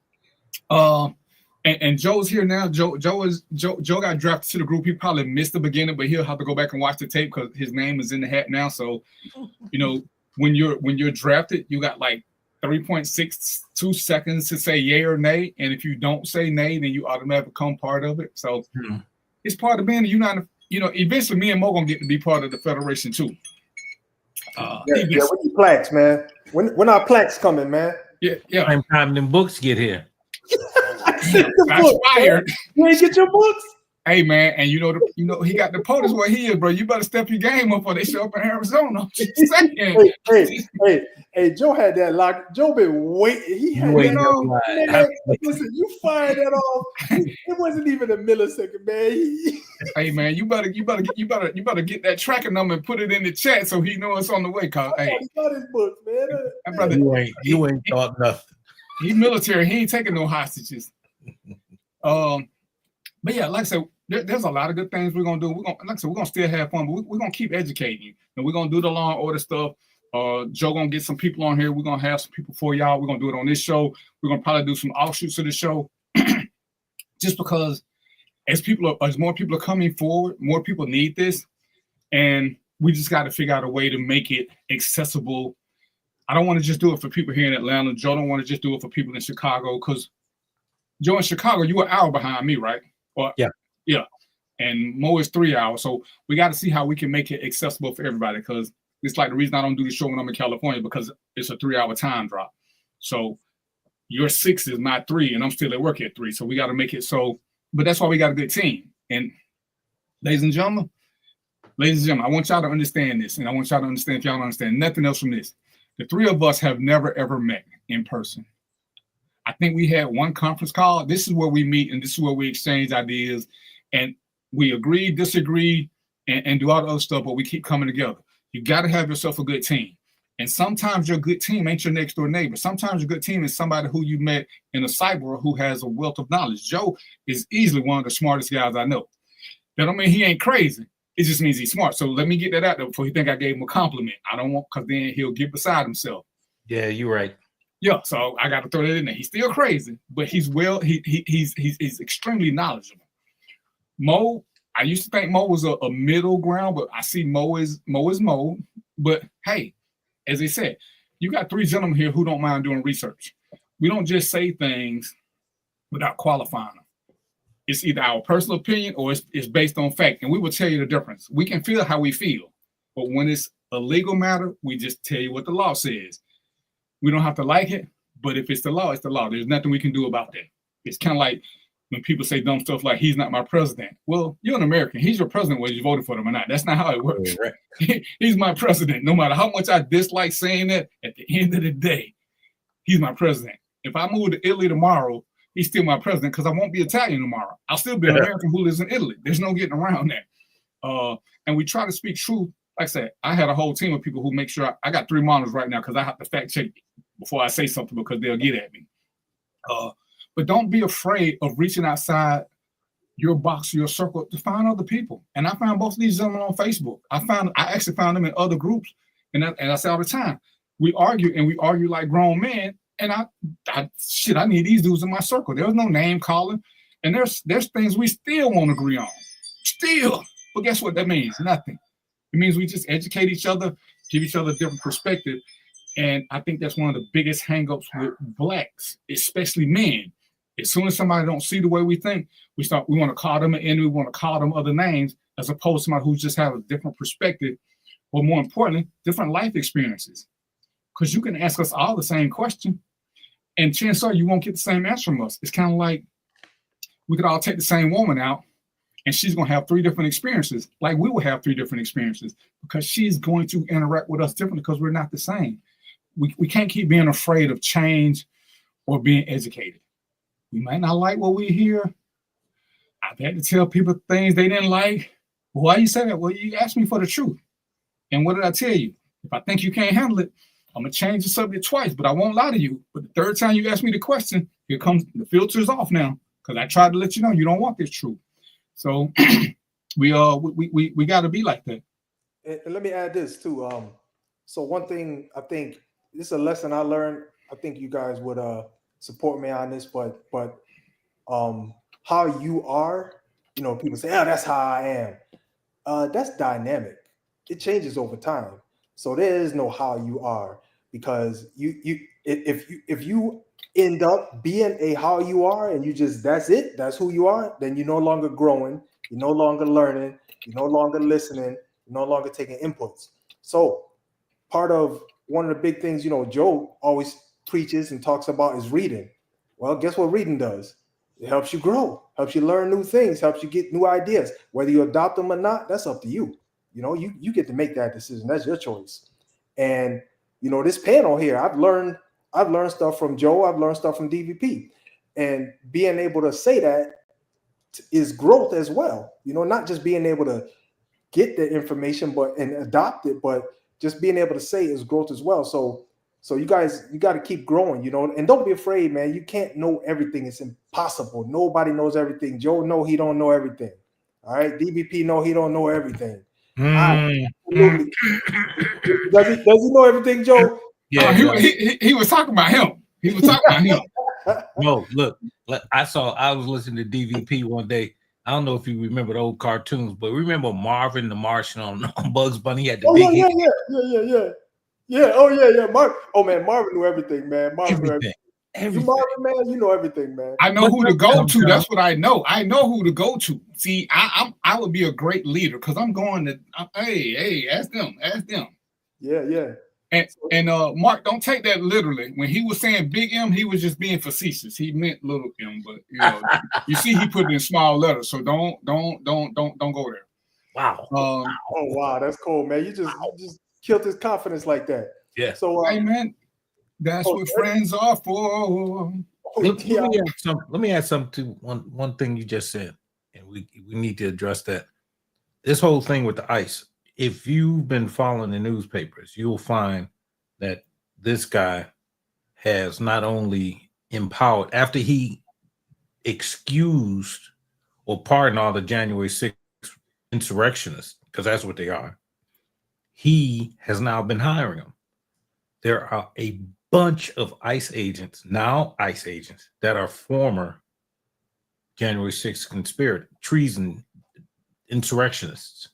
And Joe's here now. Joe got drafted to the group. He probably missed the beginning, but he'll have to go back and watch the tape because his name is in the hat now. So, when you're drafted, you got like 3.62 seconds to say yay or nay, and if you don't say nay, then you automatically become part of it. So it's part of being a united. Eventually, me and Mo gonna get to be part of the federation too. We need plaques, man. When our plaques coming, man? Yeah. Same time them books get here. That's fired. You ain't get your books. Hey man, and he got the POTUS where he is, bro. You better step your game up, or they show up in Arizona. Hey, Joe had that lock. Joe been waiting. He had listen, you fired that off. It wasn't even a millisecond, man. Hey man, you better get that tracking number and put it in the chat so he knows it's on the way. Cause hey, he got his books, man. That brother, you ain't thought nothing. He's military. He ain't taking no hostages. But yeah, like I said, there's a lot of good things we're gonna do. We're gonna still have fun, but we're gonna keep educating you, and we're gonna do the law and order stuff. Joe gonna get some people on here. We're gonna have some people for y'all. We're gonna do it on this show. We're gonna probably do some offshoots of the show, just because as more people are coming forward, more people need this, and we just got to figure out a way to make it accessible. I don't want to just do it for people here in Atlanta. Joe don't want to just do it for people in Chicago, because Joe in Chicago, you were an hour behind me, right? Yeah. And Mo is 3 hours. So we got to see how we can make it accessible for everybody, because it's like the reason I don't do the show when I'm in California, because it's a 3 hour time drop. So your 6 is my 3, and I'm still at work at 3. So we got to make it so, but that's why we got a good team. And ladies and gentlemen, I want y'all to understand this. And I want y'all to understand, if y'all don't understand nothing else from this, the 3 of us have never, ever met in person. I think we had one conference call. This is where we meet, and this is where we exchange ideas, and we agree, disagree, and do all the other stuff, but we keep coming together. You got to have yourself a good team. And sometimes your good team ain't your next door neighbor. Sometimes your good team is somebody who you met in a cyber who has a wealth of knowledge. Joe is easily one of the smartest guys I know. That don't mean he ain't crazy. It just means he's smart. So let me get that out there before he think I gave him a compliment. I don't want, because then he'll get beside himself. Yeah, you're right. Yeah, so I got to throw that in there. He's still crazy, but he's extremely knowledgeable. Mo, I used to think Mo was a middle ground, but I see Mo is Mo. But hey, as I said, you got 3 gentlemen here who don't mind doing research. We don't just say things without qualifying them. It's either our personal opinion or it's based on fact, and we will tell you the difference. We can feel how we feel, but when it's a legal matter, we just tell you what the law says. We don't have to like it, but if it's the law, it's the law. There's nothing we can do about that. It's kind of like when people say dumb stuff like, he's not my president. Well, you're an American. He's your president whether you voted for him or not. That's not how it works. Right. He's my president. No matter how much I dislike saying that, at the end of the day, he's my president. If I move to Italy tomorrow, he's still my president because I won't be Italian tomorrow. I'll still be an American who lives in Italy. There's no getting around that. And we try to speak truth. Like I said, I had a whole team of people who make sure I got 3 monitors right now because I have to fact check before I say something because they'll get at me. But don't be afraid of reaching outside your box, your circle to find other people. And I found both of these gentlemen on Facebook. I actually found them in other groups. And I say all the time, we argue like grown men. And I need these dudes in my circle. There's no name calling. And there's things we still won't agree on. Still. But guess what that means? Nothing. It means we just educate each other, give each other a different perspective. And I think that's one of the biggest hangups with blacks, especially men. As soon as somebody don't see the way we think, we want to call them an enemy, we want to call them other names, as opposed to somebody who just has a different perspective, or more importantly, different life experiences. Because you can ask us all the same question, and chances are you won't get the same answer from us. It's kind of like we could all take the same woman out, and she's going to have 3 different experiences, like we will have 3 different experiences, because she's going to interact with us differently because we're not the same. We can't keep being afraid of change or being educated. We might not like what we hear. I've had to tell people things they didn't like. Well, why you say that? Well, you asked me for the truth. And what did I tell you? If I think you can't handle it, I'm going to change the subject twice, but I won't lie to you. But the 3rd time you ask me the question, here comes the filter's off now, because I tried to let you know you don't want this truth. So we got to be like that. And let me add this too. So one thing I think this is a lesson I learned. I think you guys would support me on this, but how you are, people say, oh, that's how I am. That's dynamic. It changes over time. So there is no how you are, because if you end up being a how you are and that's who you are, then you're no longer growing, you're no longer learning, you're no longer listening, you're no longer taking inputs. So part of one of the big things, Joe always preaches and talks about is reading. Well, guess what reading does? It helps you grow, helps you learn new things, helps you get new ideas. Whether you adopt them or not, that's up to you. You get to make that decision. That's your choice. And this panel here, I've learned stuff from Joe. I've learned stuff from DVP, and being able to say that is growth as well. Not just being able to get the information, and adopt it, but just being able to say is growth as well. So you guys, you got to keep growing, and don't be afraid, man. You can't know everything. It's impossible. Nobody knows everything. Joe know he don't know everything. All right. DVP know he don't know everything. Does he know everything, Joe? Yeah, he was talking about him. He was talking about him. No, look, I was listening to DVP one day. I don't know if you remember the old cartoons, but remember Marvin the Martian on Bugs Bunny? He had the big yeah. Oh yeah. Marvin knew everything, man. Marvin knew everything. You Marvin, man, you know everything, man. I know who to go to. That's what I know. I know who to go to. See, I would be a great leader because I'm going to. Hey, ask them. Yeah. And Mark, don't take that literally. When he was saying big M, he was just being facetious. He meant little M, but you see, he put it in small letters. So don't go there. Wow. Oh wow, that's cool, man. You just killed his confidence like that. Yeah. So hey, man, that's what friends are for. Let me add something to one thing you just said, and we need to address that. This whole thing with the ICE. If you've been following the newspapers, you'll find that this guy has not only empowered, after he excused or pardoned all the January 6th insurrectionists, because that's what they are, he has now been hiring them. There are a bunch of ICE agents, that are former January 6th conspiracy, treason, insurrectionists.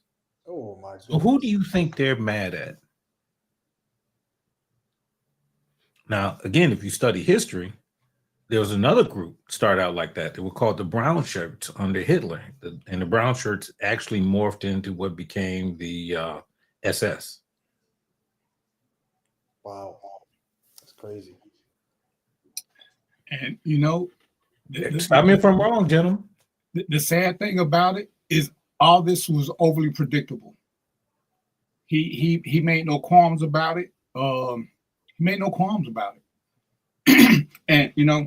Oh my God. So who do you think they're mad at? Now, again, if you study history, there was another group started out like that. They were called the Brown Shirts under Hitler. And the Brown Shirts actually morphed into what became the SS. Wow. That's crazy. And you know, Stop me if I'm wrong, gentlemen. the sad thing about it is all this was overly predictable. He made no qualms about it. He made no qualms about it. And you know,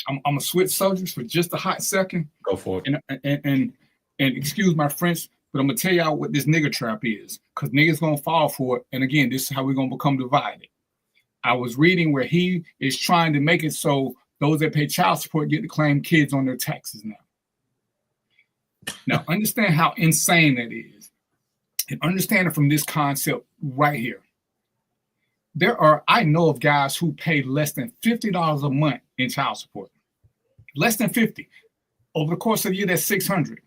I'm gonna switch subjects for just a hot second. Go for it. And excuse my French, but I'm gonna tell y'all what this nigger trap is, because niggas gonna fall for it. And again, this is how we're gonna become divided. I was reading where he is trying to make it so those that pay child support get to claim kids on their taxes now. Now, understand how insane that is. And understand it from this concept right here. I know of guys who pay less than $50 a month in child support. Less than 50. Over the course of the year, that's $600.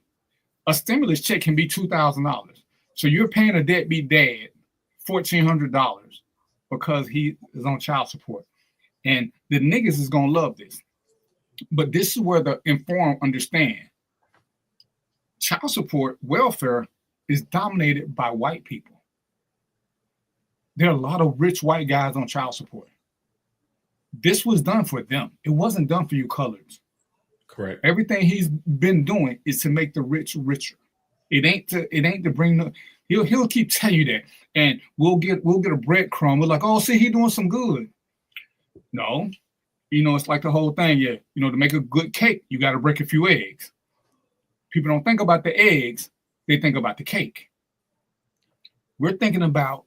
A stimulus check can be $2,000. So you're paying a deadbeat dad $1,400 because he is on child support. And the niggas is gonna love this. But this is where the informed understand. Child support, welfare is dominated by white people. There are a lot of rich white guys on child support. This was done for them. It wasn't done for you coloreds. Correct. Everything he's been doing is to make the rich richer. It ain't to bring the. He'll keep telling you that, and we'll get a breadcrumb. We're like, oh, see, he doing some good. No, you know, it's like the whole thing. Yeah, you know, to make a good cake, you got to break a few eggs. People don't think about the eggs; they think about the cake. We're thinking about,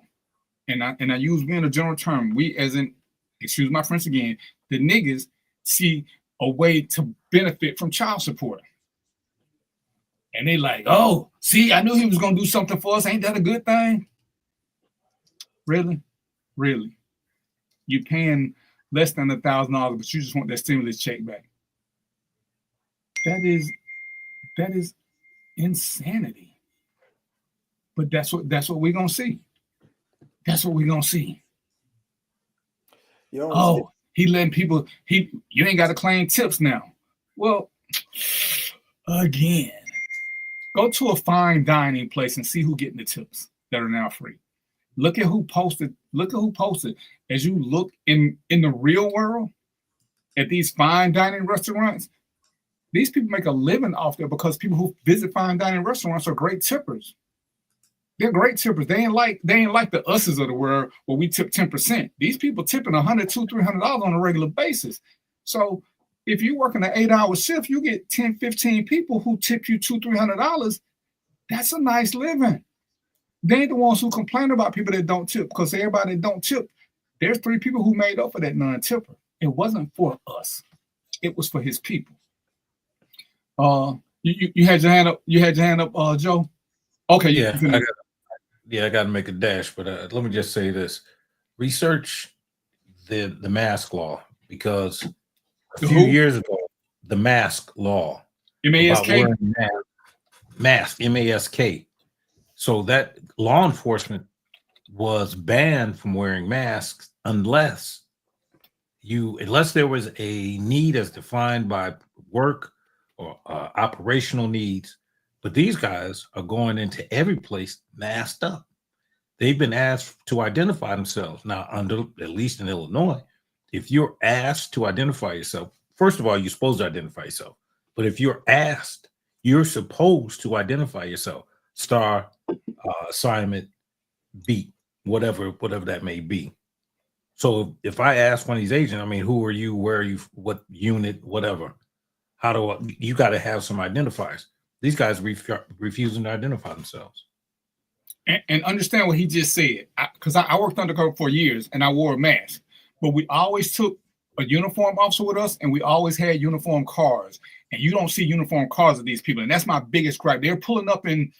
and I use we in a general term. We, as in, excuse my French again, the niggas see a way to benefit from child support. And they like, oh, see, I knew he was going to do something for us. Ain't that a good thing? Really? Really? You're paying less than $1,000, but you just want that stimulus check back. That is insanity. But that's what we're going to see. That's what we're going to see. He letting people, you ain't got to claim tips now. Well, again, go to a fine dining place and see who getting the tips that are now free. Look at who posted. As you look in the real world at these fine dining restaurants, these people make a living off there because people who visit fine dining restaurants are great tippers. They're great tippers. They ain't like the us's of the world where we tip 10%. These people tipping $100, $200, $300 on a regular basis. So if you're working an 8-hour shift, you get 10, 15 people who tip you $200, $300. That's a nice living. They ain't the ones who complain about people that don't tip, because everybody that don't tip, there's 3 people who made up for that non-tipper. It wasn't for us. It was for his people. You had your hand up. You had your hand up, Joe. Okay. Yeah, I got to make a dash, but let me just say this: research the mask law, because a few years ago, the mask law, M-A-S-K, mask, M-A-S-K. So that law enforcement was banned from wearing masks unless there was a need as defined by work or operational needs. But these guys are going into every place masked up. They've been asked to identify themselves. Now, at least in Illinois, if you're asked to identify yourself, first of all, you're supposed to identify yourself. But if you're asked, you're supposed to identify yourself. Star, assignment, beat, whatever that may be. So if I ask one of these agents, I mean, who are you? Where are you? What unit? Whatever. You got to have some identifiers. These guys refusing to identify themselves. And understand what he just said, because I worked undercover for years and I wore a mask, but we always took a uniform officer with us, and we always had uniform cars. And you don't see uniform cars of these people, and that's my biggest gripe. They're pulling up in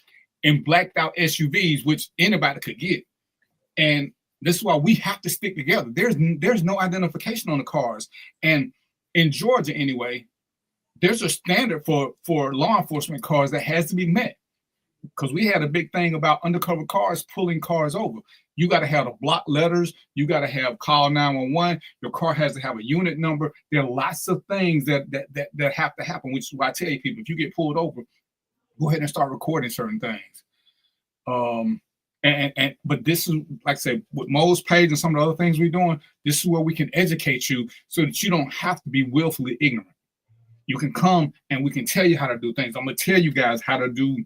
blacked out SUVs, which anybody could get. And this is why we have to stick together. There's no identification on the cars, and in Georgia anyway, there's a standard for law enforcement cars that has to be met, because we had a big thing about undercover cars pulling cars over. You got to have the block letters. You got to have call 911. Your car has to have a unit number. There are lots of things that have to happen, which is why I tell you people, if you get pulled over, go ahead and start recording certain things. But this is, like I said, with Mo's page and some of the other things we're doing, this is where we can educate you so that you don't have to be willfully ignorant. You can come and we can tell you how to do things. I'm gonna tell you guys how to do,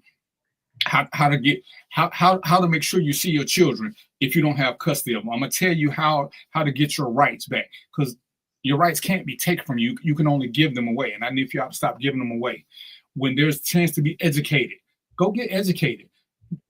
how to make sure you see your children if you don't have custody of them. I'm gonna tell you how to get your rights back, because your rights can't be taken from you. You can only give them away. And I need for y'all to stop giving them away. When there's a chance to be educated, go get educated.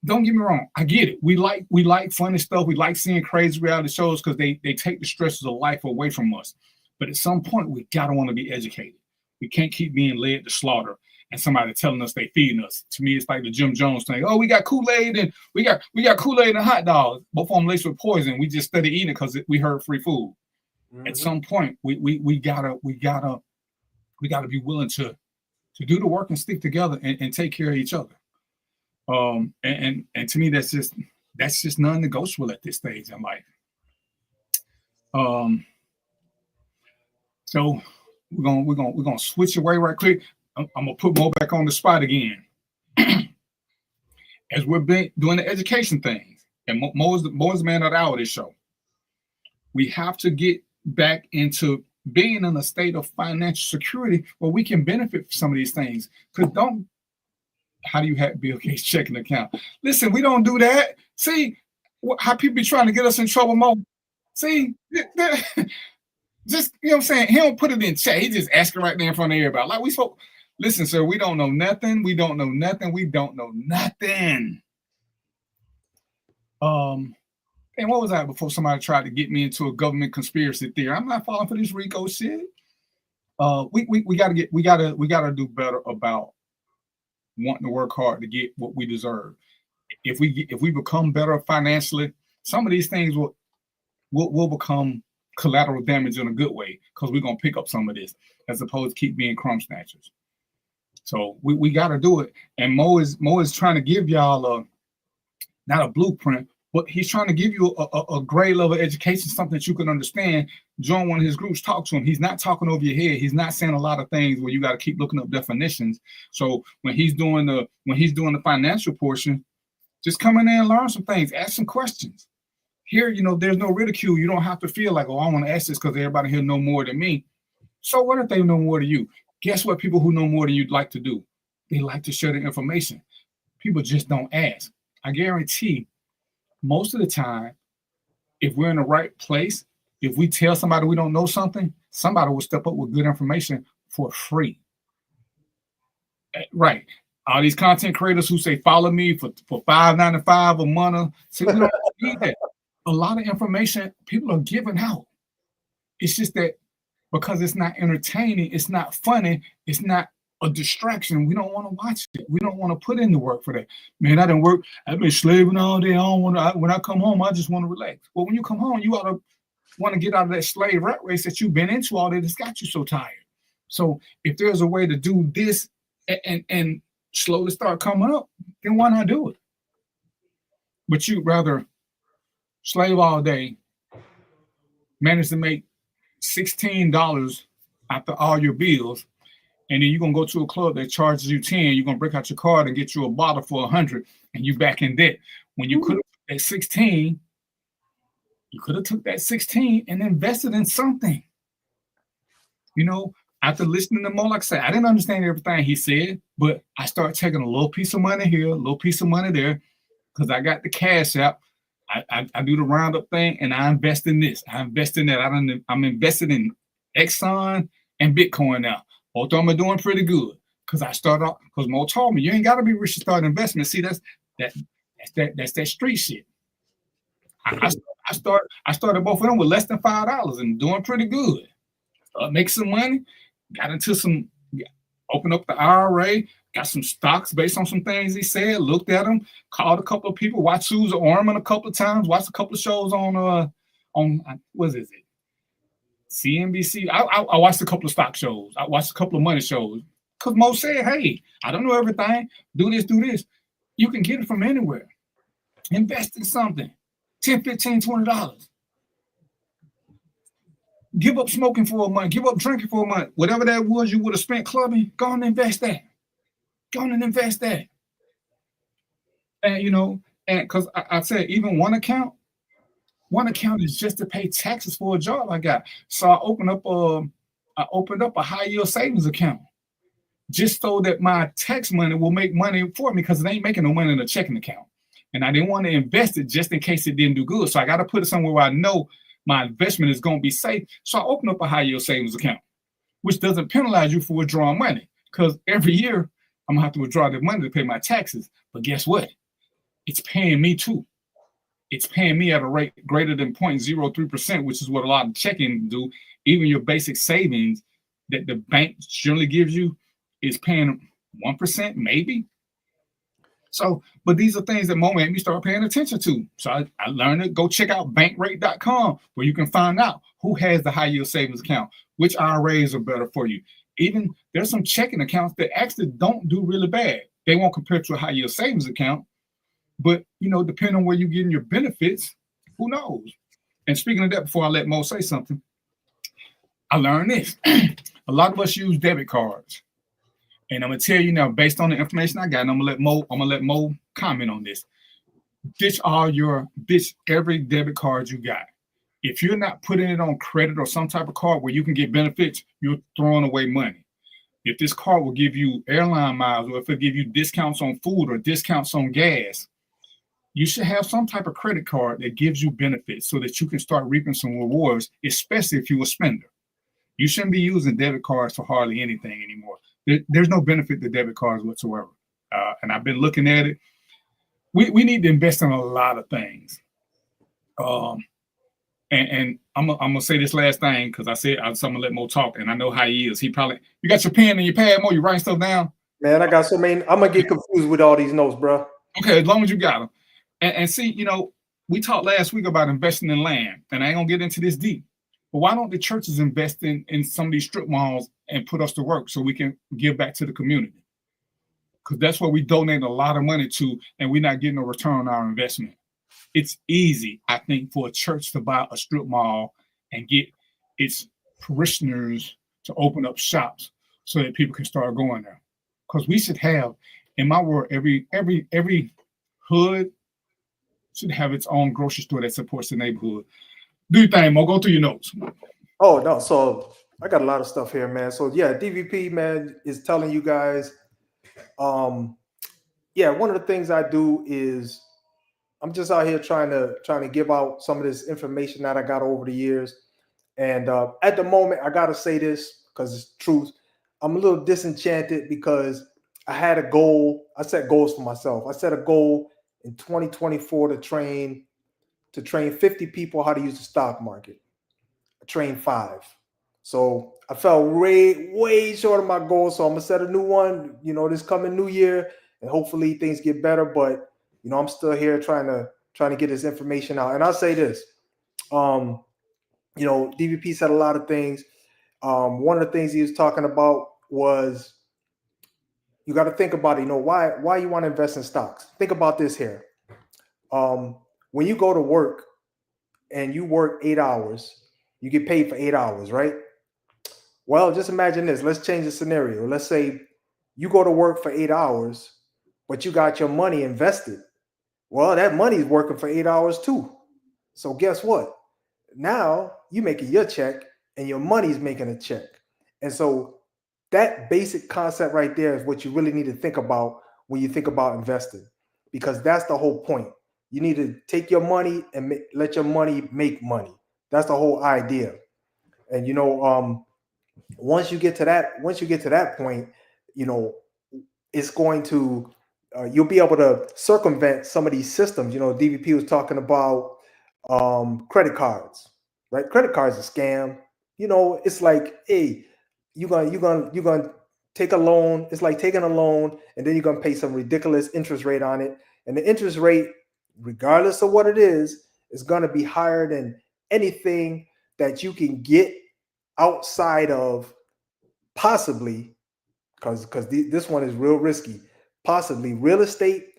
Don't get me wrong, I get it. We like funny stuff. We like seeing crazy reality shows because they take the stresses of life away from us. But at some point, we gotta want to be educated. We can't keep being led to slaughter and somebody telling us they feeding us. To me, it's like the Jim Jones thing. Oh, we got Kool-Aid and we got Kool-Aid and hot dogs. Both of them laced with poison. We just started eating it because we heard free food. Mm-hmm. At some point, we gotta be willing to do the work and stick together and take care of each other. And to me, that's just non-negotiable at this stage in life. So we're gonna switch away right quick. I'm gonna put Mo back on the spot again. As we're doing the education things, and Mo is the man of the hour this show. We have to get back into being in a state of financial security where we can benefit from some of these things. Because how do you have Bill Gates checking account? Listen, we don't do that. See how people be trying to get us in trouble, Mo. See, just, you know what I'm saying? He don't put it in chat. He just asking right there in front of everybody. Like, we spoke. Listen, sir, we don't know nothing. We don't know nothing. We don't know nothing. And what was that before somebody tried to get me into a government conspiracy theory? I'm not falling for this RICO shit. We gotta do better about wanting to work hard to get what we deserve. If we become better financially, some of these things will become collateral damage in a good way, because we're gonna pick up some of this as opposed to keep being crumb snatchers. So we got to do it. And Mo is trying to give y'all not a blueprint, but he's trying to give you a grade level education, something that you can understand. Join one of his groups, talk to him. He's not talking over your head. He's not saying a lot of things where you got to keep looking up definitions. So when he's doing the financial portion, just come in there and learn some things, ask some questions. Here, there's no ridicule. You don't have to feel like, oh, I want to ask this because everybody here know more than me. So what if they know more than you? Guess what people who know more than you'd like to do? They like to share the information. People just don't ask. I guarantee most of the time, if we're in the right place, if we tell somebody we don't know something, somebody will step up with good information for free. Right. All these content creators who say, follow me for $5.95 a month. See, we don't need that. A lot of information people are giving out. It's just that because it's not entertaining, it's not funny, it's not a distraction, we don't want to watch it. We don't want to put in the work for that. Man, I didn't work. I've been slaving all day. I don't want to. When I come home, I just want to relax. Well, when you come home, you ought to want to get out of that slave rat race that you've been into all day that's got you so tired. So if there's a way to do this and slowly start coming up, then why not do it? But you'd rather slave all day, manage to make $16 after all your bills, and then you're gonna go to a club that charges you $10. You're gonna break out your card and get you a bottle for $100, and you back in debt. When you could have took that 16, you could have took that 16 and invested in something. After listening to Mo, like I said, I didn't understand everything he said, but I started taking a little piece of money here, a little piece of money there, because I got the cash out. I do the roundup thing, and I invest in this. I invest in that. I'm invested in Exxon and Bitcoin now. Both of them are doing pretty good, because I started off, because Mo told me you ain't got to be rich to start investment. See, that's that street shit. I started both of them with less than $5 and doing pretty good. Make some money, got into opened up the IRA, got some stocks based on some things he said, looked at them, called a couple of people, watched Susan Orman a couple of times, watched a couple of shows on what is it? CNBC. I watched a couple of stock shows. I watched a couple of money shows. Because Mo said, hey, I don't know everything. Do this. You can get it from anywhere. Invest in something. $10, $15, $20. Give up smoking for a month. Give up drinking for a month. Whatever that was you would have spent clubbing, go on and invest that. Go on and invest that. And, And because I said even one account is just to pay taxes for a job I got. So I opened up a high yield savings account just so that my tax money will make money for me, because it ain't making no money in a checking account. And I didn't want to invest it just in case it didn't do good. So I got to put it somewhere where I know my investment is going to be safe. So I opened up a high yield savings account, which doesn't penalize you for withdrawing money, because every year I'm gonna have to withdraw the money to pay my taxes. But guess what? It's paying me too. It's paying me at a rate greater than 0.03%, which is what a lot of checking do. Even your basic savings that the bank generally gives you is paying 1%, maybe. So, but these are things that Mo made me start paying attention to. So I learned to go check out bankrate.com, where you can find out who has the high yield savings account, which IRAs are better for you. Even there's some checking accounts that actually don't do really bad. They won't compare to a high yield savings account, but depending on where you're getting your benefits, who knows? And speaking of that, before I let Mo say something, I learned this. A lot of us use debit cards. And I'm gonna tell you now, based on the information I got, and I'm gonna let Mo comment on this. Ditch every debit card you got. If you're not putting it on credit or some type of card where you can get benefits, you're throwing away money. If this card will give you airline miles, or if it'll give you discounts on food or discounts on gas, you should have some type of credit card that gives you benefits so that you can start reaping some rewards, especially if you're a spender. You shouldn't be using debit cards for hardly anything anymore. There's no benefit to debit cards whatsoever. And I've been looking at it. We need to invest in a lot of things. And I'm gonna say this last thing, because I'm gonna let Mo talk, and I know how he is. You got your pen and your pad, Mo. You writing stuff down? Man, I got so many. I'm gonna get confused with all these notes, bro. Okay, as long as you got them. And see, we talked last week about investing in land, and I ain't gonna get into this deep. But why don't the churches invest in some of these strip malls and put us to work so we can give back to the community? Because that's what we donate a lot of money to, and we're not getting a return on our investment. It's easy, I think, for a church to buy a strip mall and get its parishioners to open up shops so that people can start going there. Because we should have, in my world, every hood should have its own grocery store that supports the neighborhood. Do your thing, Mo. Go through your notes. Oh, no. So I got a lot of stuff here, man. So yeah, DVP, man, is telling you guys. One of the things I do is I'm just out here trying to give out some of this information that I got over the years. And at the moment, I gotta say this because it's truth. I'm a little disenchanted because I had a goal. I set goals for myself. I set a goal in 2024 to train 50 people how to use the stock market. I trained 5. So I fell way short of my goal. So I'm gonna set a new one, this coming new year, and hopefully things get better. But I'm still here trying to get this information out. And I'll say this, DVP said a lot of things. One of the things he was talking about was you got to think about it. Why you want to invest in stocks. Think about this here. When you go to work and you work 8 hours, you get paid for 8 hours, right? Well, just imagine this. Let's change the scenario. Let's say you go to work for 8 hours, but you got your money invested. Well, that money is working for 8 hours too. So guess what? Now you're making your check and your money's making a check. And so that basic concept right there is what you really need to think about when you think about investing, because that's the whole point. You need to take your money and let your money make money. That's the whole idea. And once you get to that point, it's going to you'll be able to circumvent some of these systems. DVP was talking about credit cards, right? Credit cards is a scam. It's like, hey, you're gonna take a loan. It's like taking a loan, and then you're gonna pay some ridiculous interest rate on it. And the interest rate, regardless of what it is gonna be higher than anything that you can get outside of, possibly, because this one is real risky, possibly real estate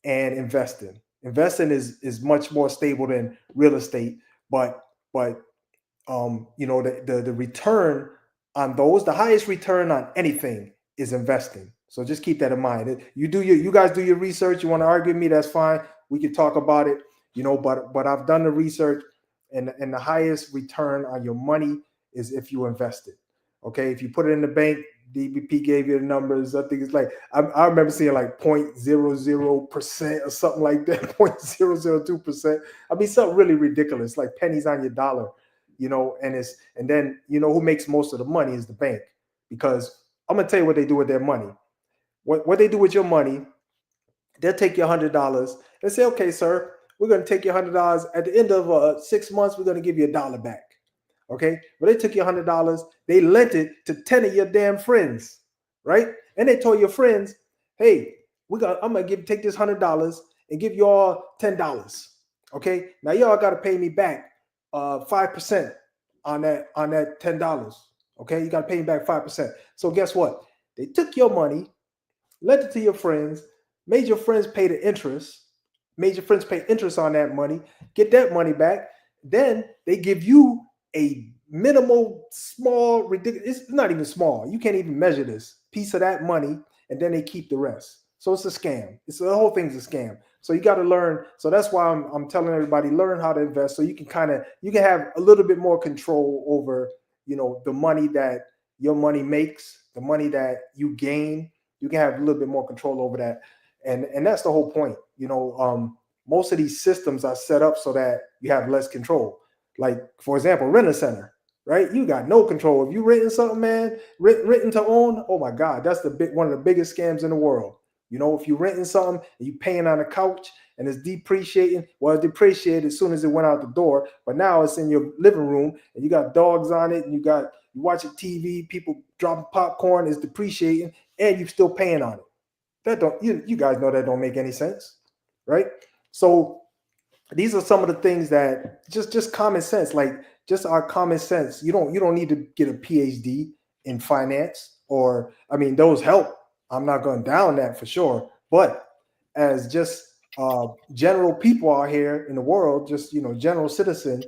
and investing. Investing is much more stable than real estate, but the return on those, the highest return on anything is investing. So just keep that in mind. You guys do your research. You want to argue with me, that's fine. we could talk about it, you know, but I've done the research, and the highest return on your money is if you invest it. Okay, if you put it in the bank, DBP gave you the numbers. I think it's like I remember seeing like 0.00% or something like that, 0.002%. I mean, something really ridiculous, like pennies on your dollar, you know. And then you know who makes most of the money is the bank, because I'm gonna tell you what they do with their money. What they do with your money, they'll take your $100 and say, okay, sir, we're gonna take your $100. At the end of 6 months, we're gonna give you $1 back. Okay, but they took your $100, they lent it to 10 of your damn friends, right? And they told your friends, hey, I'm gonna take this $100 and give you all $10. Okay, now y'all got to pay me back 5% on that $10. Okay, you got to pay me back 5%. So guess what? They took your money, lent it to your friends, made your friends pay the interest, made your friends pay interest on that money, get that money back. Then they give you a minimal, small, ridiculous, it's not even small, you can't even measure this piece of that money, and then they keep the rest. So it's a scam. The whole thing's a scam. So you got to learn. So that's why I'm telling everybody, learn how to invest, so you can have a little bit more control over, you know, the money that your money makes, the money that you gain. You can have a little bit more control over that. And that's the whole point. You know, most of these systems are set up so that you have less control. Like, for example, Rent-A-Center, right? You got no control. If you renting something, man, renting to own, oh my God, that's one of the biggest scams in the world. You know, if you're renting something and you're paying on a couch and it's depreciating, well, it depreciated as soon as it went out the door, but now it's in your living room and you got dogs on it and you watching TV, people dropping popcorn, it's depreciating, and you're still paying on it. That you guys know that don't make any sense, right? So these are some of the things that just common sense, like just our common sense. You don't need to get a PhD in finance, or I mean, those help. I'm not going down that for sure, but as just general people out here in the world, just, you know, general citizen,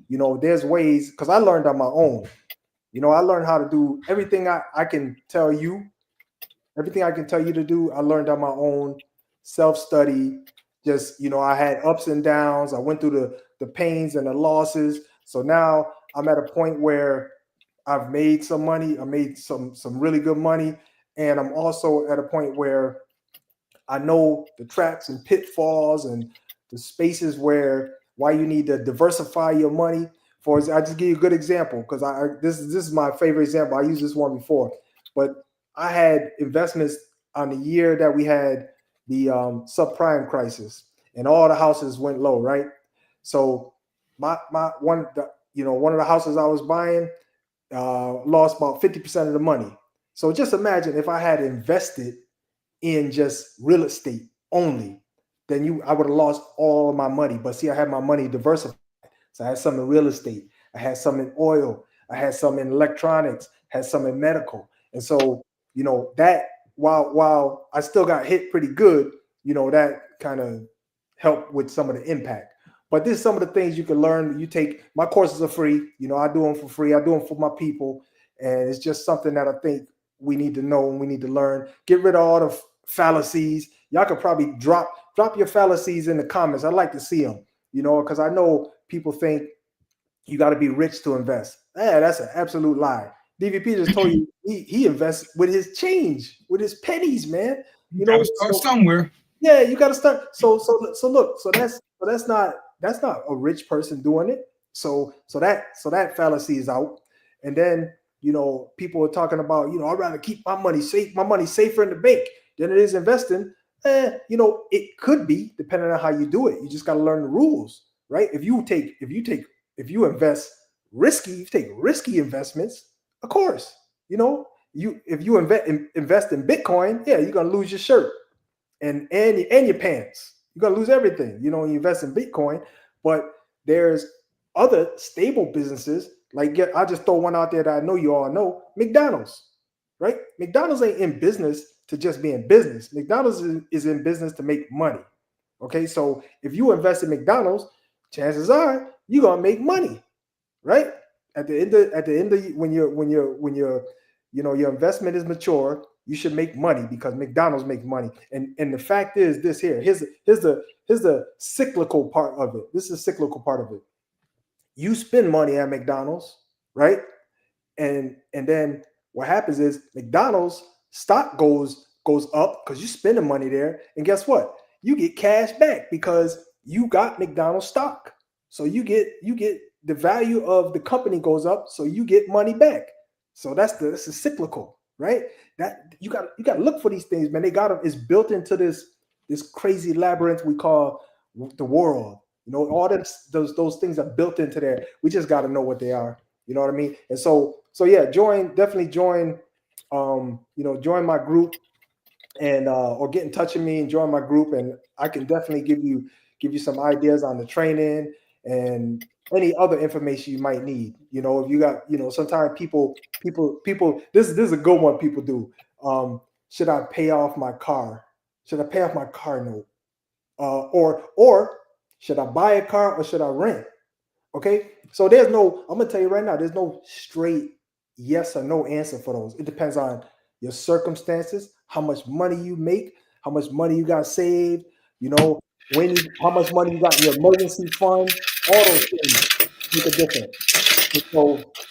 you know, there's ways, because I learned on my own. You know, I learned how to do everything I can tell you. Everything I can tell you to do, I learned on my own, self-study. Just, you know, I had ups and downs. I went through the pains and the losses. So now I'm at a point where I've made some money. I made some really good money. And I'm also at a point where I know the traps and pitfalls and the spaces why you need to diversify your money. I just give you a good example, because this is my favorite example. I used this one before, but I had investments on the year that we had the subprime crisis and all the houses went low, right? So one of the houses I was buying lost about 50% of the money. So just imagine if I had invested in just real estate only, then I would have lost all of my money. But see, I had my money diversified. So I had some in real estate, I had some in oil, I had some in electronics, had some in medical. And so, you know, that while I still got hit pretty good, you know, that kind of helped with some of the impact. But this is some of the things you can learn. You take my courses are free. You know, I do them for free. I do them for my people. And it's just something that I think we need to know and we need to learn. Get rid of all the fallacies. Y'all could probably drop your fallacies in the comments. I'd like to see them, you know, because I know people think you got to be rich to invest. That's an absolute lie. DVP just told you he invests with his change, with his pennies, man. You know, start somewhere. Yeah, you got to start. So look, that's not a rich person doing it. So that fallacy is out. And then, you know, people are talking about, you know, I'd rather keep my money safe. My money's safer in the bank than it is investing. You know, it could be, depending on how you do it. You just got to learn the rules, right? If you invest risky, you take risky investments, of course, you know, if you invest in Bitcoin, yeah, you're gonna lose your shirt and your pants. You're gonna lose everything, you know, when you invest in Bitcoin. But there's other stable businesses. Like, I just throw one out there that I know you all know, McDonald's, right? McDonald's ain't in business to just be in business. McDonald's is in business to make money. Okay, so if you invest in McDonald's, chances are you're gonna make money, right? At the end of when your you know, your investment is mature you should make money because McDonald's makes money. And the fact is this here. Here's the cyclical part of it. This is the cyclical part of it. You spend money at McDonald's, right? And then what happens is McDonald's stock goes up because you spend the money there. And guess what? You get cash back because you got McDonald's stock. So you get the value of the company goes up, so you get money back. So that's the cyclical, right? That you got to look for these things, man. They got them. It's built into this crazy labyrinth we call the world. You know, all those things are built into there. We just got to know what they are. You know what I mean? And so yeah, definitely join my group and or get in touch with me and join my group, and I can definitely give you some ideas on the training and any other information you might need. You know, if you got, you know, sometimes people, this is a good one people do. Should I pay off my car? Should I pay off my car note? Or should I buy a car or should I rent? Okay. So I'm gonna tell you right now, there's no straight yes or no answer for those. It depends on your circumstances, how much money you make, how much money you got saved, you know, how much money you got in your emergency fund, all those things make a difference. And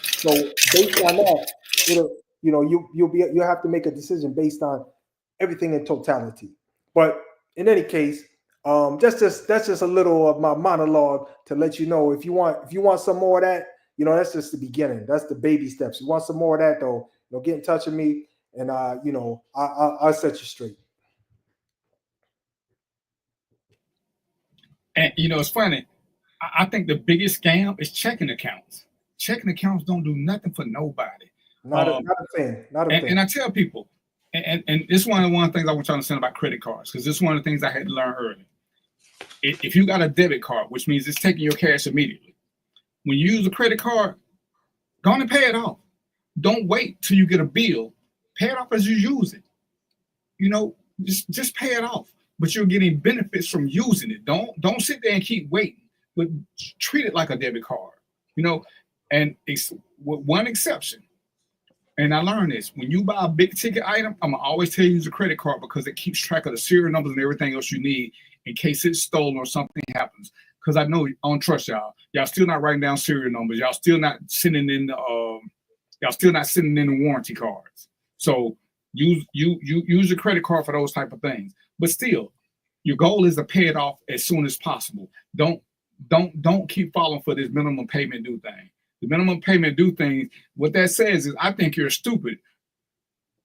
so based on that, you'll have to make a decision based on everything in totality. But in any case, that's just a little of my monologue to let you know if you want some more of that, you know, that's just the beginning. That's the baby steps. You want some more of that though, you know, get in touch with me and I'll set you straight. And you know, it's funny. I think the biggest scam is checking accounts. Checking accounts don't do nothing for nobody. Not a thing. And I tell people, and it's one of the things I want you to understand about credit cards, because this is one of the things I had to learn early. If you got a debit card, which means it's taking your cash immediately, when you use a credit card, go on and pay it off. Don't wait till you get a bill. Pay it off as you use it. You know, just pay it off. But you're getting benefits from using it. Don't sit there and keep waiting, but treat it like a debit card. You know, and it's with one exception. And I learned this: when you buy a big ticket item, I'm gonna always tell you use a credit card because it keeps track of the serial numbers and everything else you need in case it's stolen or something happens. Because I know I don't trust y'all. Y'all still not writing down serial numbers. Y'all still not sending in the warranty cards. So use your credit card for those type of things. But still, your goal is to pay it off as soon as possible. Don't keep falling for this minimum payment due thing. The minimum payment due thing, what that says is, I think you're stupid.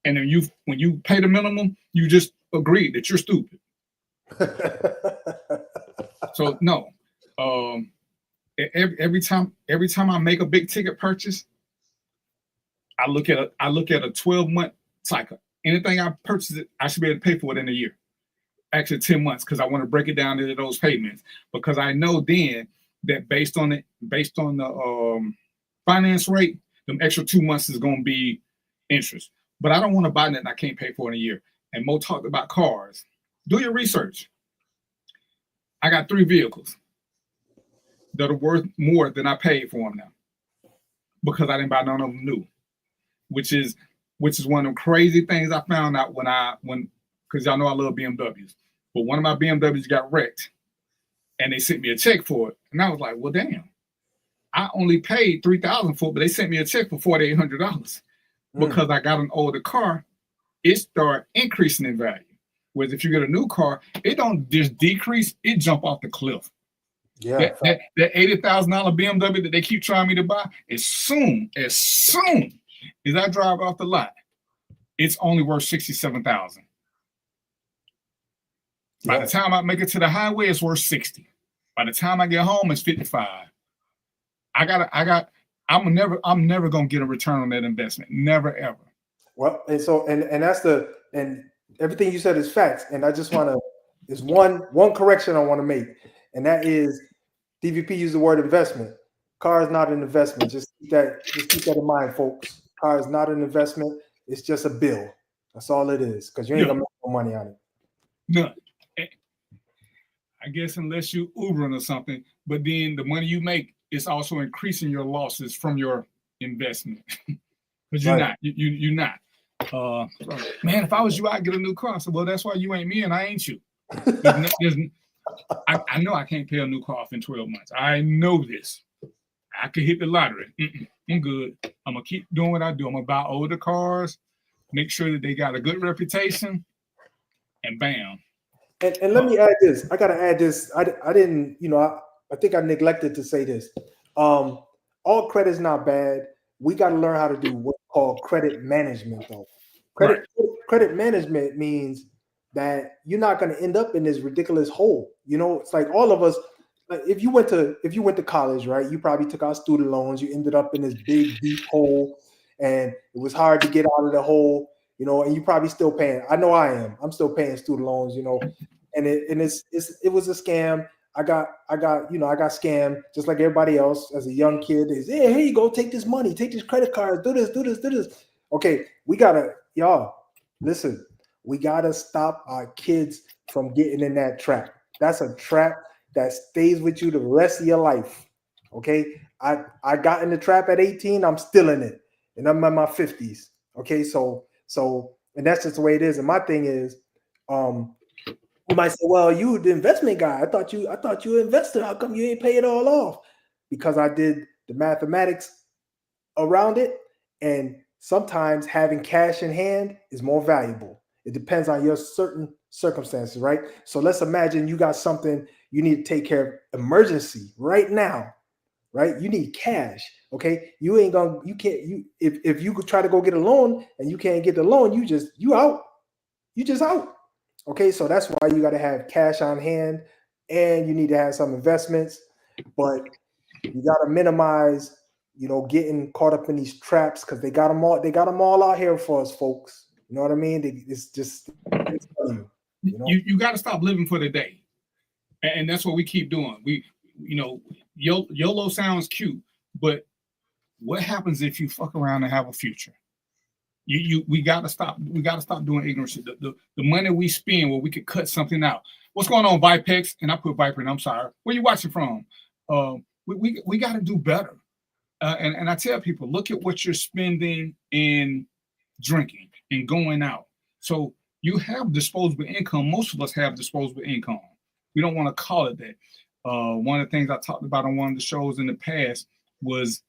And then when you pay the minimum, you just agree that you're stupid. So no, every time I make a big ticket purchase, I look at a 12-month cycle. Anything I purchase, I should be able to pay for it in a year. Actually 10 months, because I want to break it down into those payments, because I know then that based on the finance rate, the extra 2 months is going to be interest. But I don't want to buy that I can't pay for in a year. And Mo talked about cars. Do your research. I got 3 vehicles that are worth more than I paid for them now, because I didn't buy none of them new, which is one of the crazy things I found out because y'all know I love BMWs. But one of my BMWs got wrecked and they sent me a check for it. And I was like, well, damn, I only paid $3,000 for it, but they sent me a check for $4,800 because I got an older car. It started increasing in value. Whereas if you get a new car, it don't just decrease, it jump off the cliff. Yeah. That $80,000 BMW that they keep trying me to buy, as soon as I drive off the lot, it's only worth $67,000. By the time I make it to the highway, it's worth $60. By the time I get home, it's $55. I'm never gonna get a return on that investment. Never ever. Well, and that's and everything you said is facts. And I just want to, there's one correction I want to make, and that is DVP used the word investment. Car is not an investment. Just keep that in mind, folks. Car is not an investment. It's just a bill. That's all it is. Because you ain't gonna make no money on it. None. I guess unless you Ubering or something, but then the money you make is also increasing your losses from your investment. Because you're not. Man, if I was you, I'd get a new car. I said, well, that's why you ain't me and I ain't you. I know I can't pay a new car off in 12 months. I know this. I could hit the lottery. I'm good. I'm going to keep doing what I do. I'm going to buy older cars, make sure that they got a good reputation, and bam. And let me add this. I got to add this. I didn't, I think I neglected to say this. All credit is not bad. We got to learn how to do what's called credit management, though. Credit management means that you're not going to end up in this ridiculous hole. It's like all of us. Like if you went to college, right? You probably took out student loans. You ended up in this big deep hole, and it was hard to get out of the hole. And you probably still paying. I know I am. I'm still paying student loans. And it was a scam. I got scammed just like everybody else as a young kid. They say, hey, here you go, take this money, take this credit card, do this. Okay, y'all listen. We gotta stop our kids from getting in that trap. That's a trap that stays with you the rest of your life. Okay, I got in the trap at 18. I'm still in it, and I'm in my 50s. Okay, so and that's just the way it is. And my thing is, you might say, well, you the investment guy. I thought you an investor. How come you ain't pay it all off? Because I did the mathematics around it, and sometimes having cash in hand is more valuable. It depends on your certain circumstances, right? So let's imagine you got something you need to take care of emergency right now, right? You need cash, okay? If you could try to go get a loan and you can't get the loan, you out. You just out. Okay, so that's why you got to have cash on hand and you need to have some investments, but you got to minimize, getting caught up in these traps because they got them all out here for us, folks. You know what I mean? It's just you got to stop living for the day, and that's what we keep doing. YOLO sounds cute, but what happens if you fuck around and have a future? We gotta stop. We gotta stop doing ignorance. The money we spend where we could cut something out. What's going on, Vipex? And I put Viper in. I'm sorry. Where you watching from? We got to do better. And I tell people, look at what you're spending in drinking and going out. So you have disposable income. Most of us have disposable income. We don't want to call it that. One of the things I talked about on one of the shows in the past was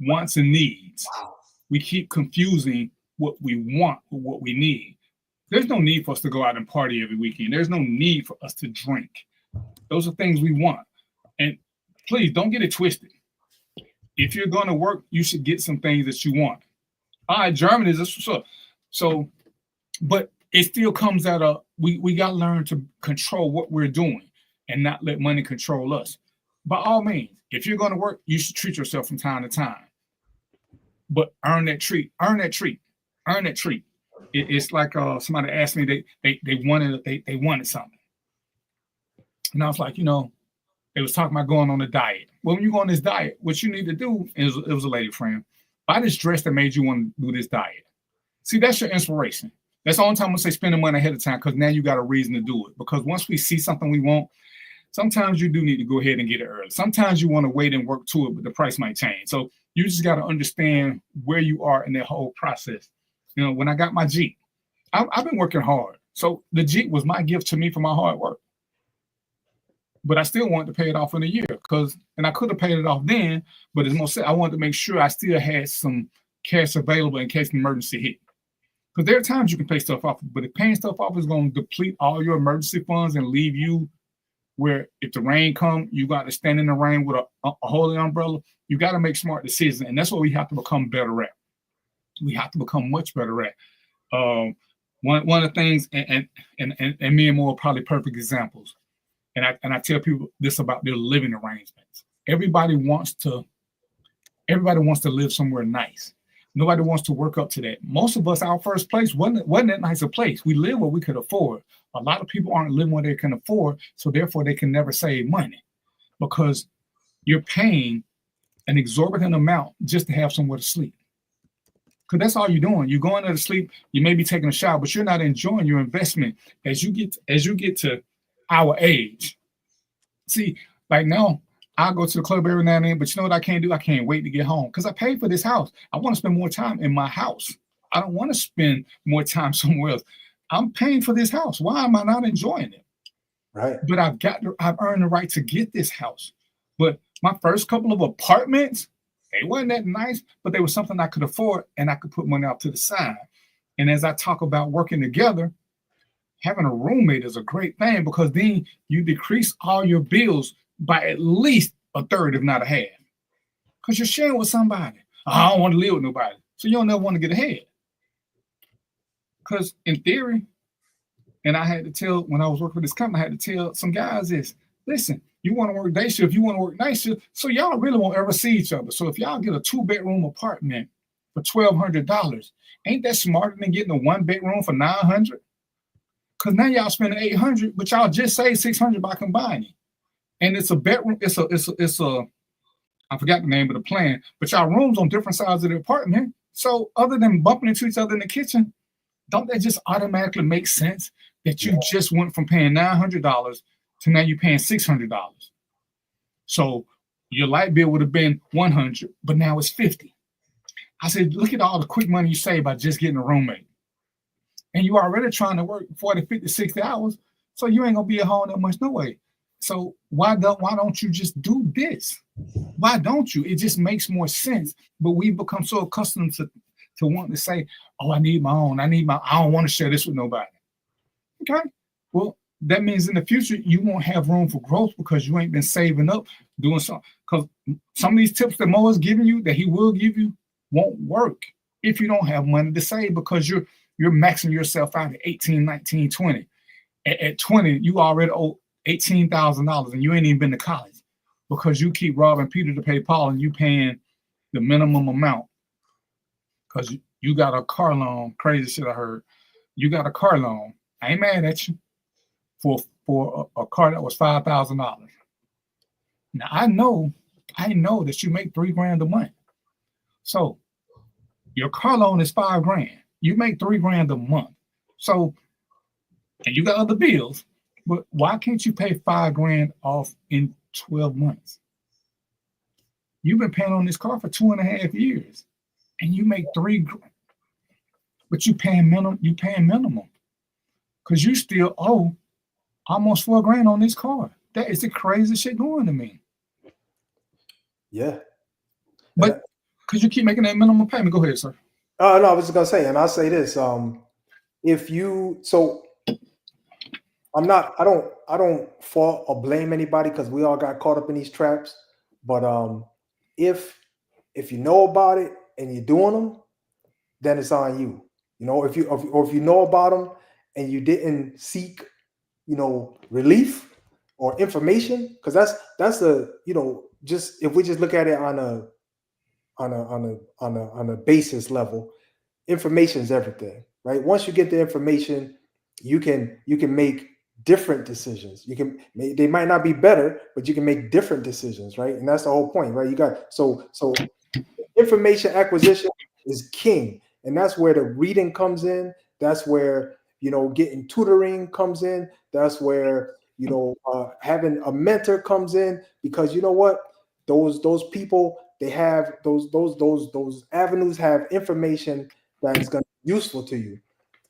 wants and needs. We keep confusing what we want with what we need. There's no need for us to go out and party every weekend. There's no need for us to drink. Those are things we want. And please don't get it twisted. If you're going to work, you should get some things that you want. All right, Germany is so, but it still comes at we got to learn to control what we're doing and not let money control us. By all means, if you're going to work, you should treat yourself from time to time. But earn that treat. It's like somebody asked me they wanted something, and I was like, they was talking about going on a diet. Well, when you go on this diet, what you need to do is, it was a lady friend, buy this dress that made you want to do this diet. See, that's your inspiration. That's the only time I'm gonna say spend the money ahead of time, because now you got a reason to do it. Because once we see something we want, sometimes you do need to go ahead and get it early. Sometimes you want to wait and work to it, but the price might change. So you just got to understand where you are in that whole process. When I got my Jeep, I've been working hard. So the Jeep was my gift to me for my hard work. But I still wanted to pay it off in a year, and I could have paid it off then, but it's more, I wanted to make sure I still had some cash available in case an emergency hit. Because there are times you can pay stuff off, but if paying stuff off is going to deplete all your emergency funds and leave you where if the rain comes, you got to stand in the rain with a holy umbrella. You got to make smart decisions, and that's what we have to become better at. We have to become much better at. One of the things, and me and Mo are probably perfect examples. And I tell people this about their living arrangements. Everybody wants to live somewhere nice. Nobody wants to work up to that. Most of us, our first place wasn't that nice a place. We live where we could afford. A lot of people aren't living where they can afford, so therefore they can never save money, because you're paying an exorbitant amount just to have somewhere to sleep. Because that's all you're doing. You're going there to sleep. You may be taking a shower, but you're not enjoying your investment as you get to our age. See, like now, I go to the club every now and then, but you know what I can't do? I can't wait to get home because I paid for this house. I want to spend more time in my house. I don't want to spend more time somewhere else. I'm paying for this house. Why am I not enjoying it? Right. But I've earned the right to get this house. But my first couple of apartments, they weren't that nice, but they were something I could afford and I could put money out to the side. And as I talk about working together, having a roommate is a great thing because then you decrease all your bills by at least a third, if not a half. Because you're sharing with somebody. Oh, I don't want to live with nobody. So you don't never want to get ahead. Because in theory, and I had to tell, when I was working for this company, I had to tell some guys this, listen, you want to work day shift, you want to work night shift, so y'all really won't ever see each other. So if y'all get a 2-bedroom apartment for $1,200, ain't that smarter than getting a 1-bedroom for $900? Because now y'all spending $800, but y'all just saved $600 by combining. And it's a bedroom, it's a I forgot the name of the plan, but y'all rooms on different sides of the apartment. So other than bumping into each other in the kitchen, don't that just automatically make sense that you just went from paying $900 to now you're paying $600? So your light bill would have been $100, but now it's $50. I said, look at all the quick money you save by just getting a roommate. And you already trying to work 40, 50, 60 hours, so you ain't gonna be at home that much no way. So why don't you just do this? Why don't you? It just makes more sense. But we become so accustomed to wanting to say, oh, I need my own. I don't want to share this with nobody. Okay. Well, that means in the future, you won't have room for growth because you ain't been saving up, doing something. Because some of these tips that Mo is giving you, that he will give you, won't work if you don't have money to save because you're maxing yourself out at 18, 19, 20. At 20, you already owe $18,000 and you ain't even been to college because you keep robbing Peter to pay Paul and you paying the minimum amount because you got a car loan. Crazy shit I heard. You got a car loan. I ain't mad at you for a car that was $5,000. Now I know that you make $3,000 a month. So your car loan is $5,000. You make $3,000 a month. So, and you got other bills, but why can't you pay $5,000 off in 12 months? You've been paying on this car for 2.5 years, and you make $3,000, but you paying minimum, because you still owe almost $4,000 on this car. That is the craziest shit going to me. Yeah, but because you keep making that minimum payment. Go ahead, sir. No, I was just gonna say, and I'll say this: I don't fault or blame anybody because we all got caught up in these traps. But if you know about it and you're doing them, then it's on you. You know, if you know about them and you didn't seek, relief or information, because that's just if we just look at it on a basis level, information is everything, right? Once you get the information, you can make different decisions. They might not be better, but you can make different decisions, right? And that's the whole point, right? You got so information acquisition is king, and that's where the reading comes in. That's where getting tutoring comes in. That's where having a mentor comes in, because you know what, those people, they have those avenues have information that is going to be useful to you.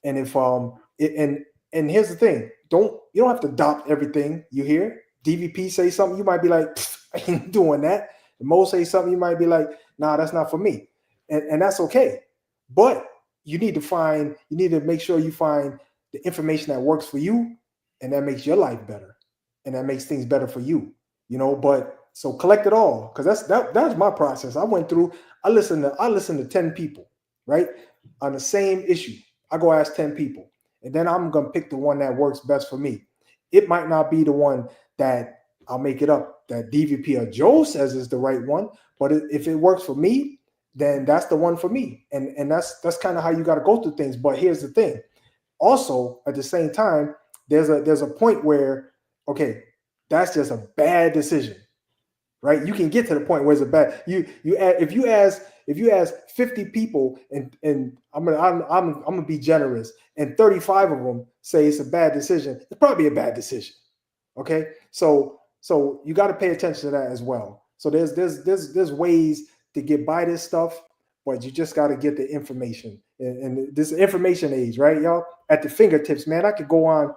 And if and here's the thing, you don't have to adopt everything you hear. DVP say something, you might be like, I ain't doing that. And Mo say something, you might be like, nah, that's not for me. And that's okay. But you need to make sure you find the information that works for you and that makes your life better and that makes things better for you. But so collect it all, because that's my process. I listened to 10 people, right, on the same issue. I go ask 10 people, and then I'm gonna pick the one that works best for me. It might not be the one that I'll make it up that DVP or Joe says is the right one, but if it works for me, then that's the one for me. And that's kind of how you got to go through things. But here's the thing. Also, at the same time, there's a point where, okay, that's just a bad decision, right? You can get to the point where it's a bad. If you ask 50 people, and I'm gonna be generous, and 35 of them say it's a bad decision, it's probably a bad decision. Okay, so you got to pay attention to that as well. So there's ways to get by this stuff, but you just got to get the information. And this information age, right, y'all? At the fingertips, man. I could go on.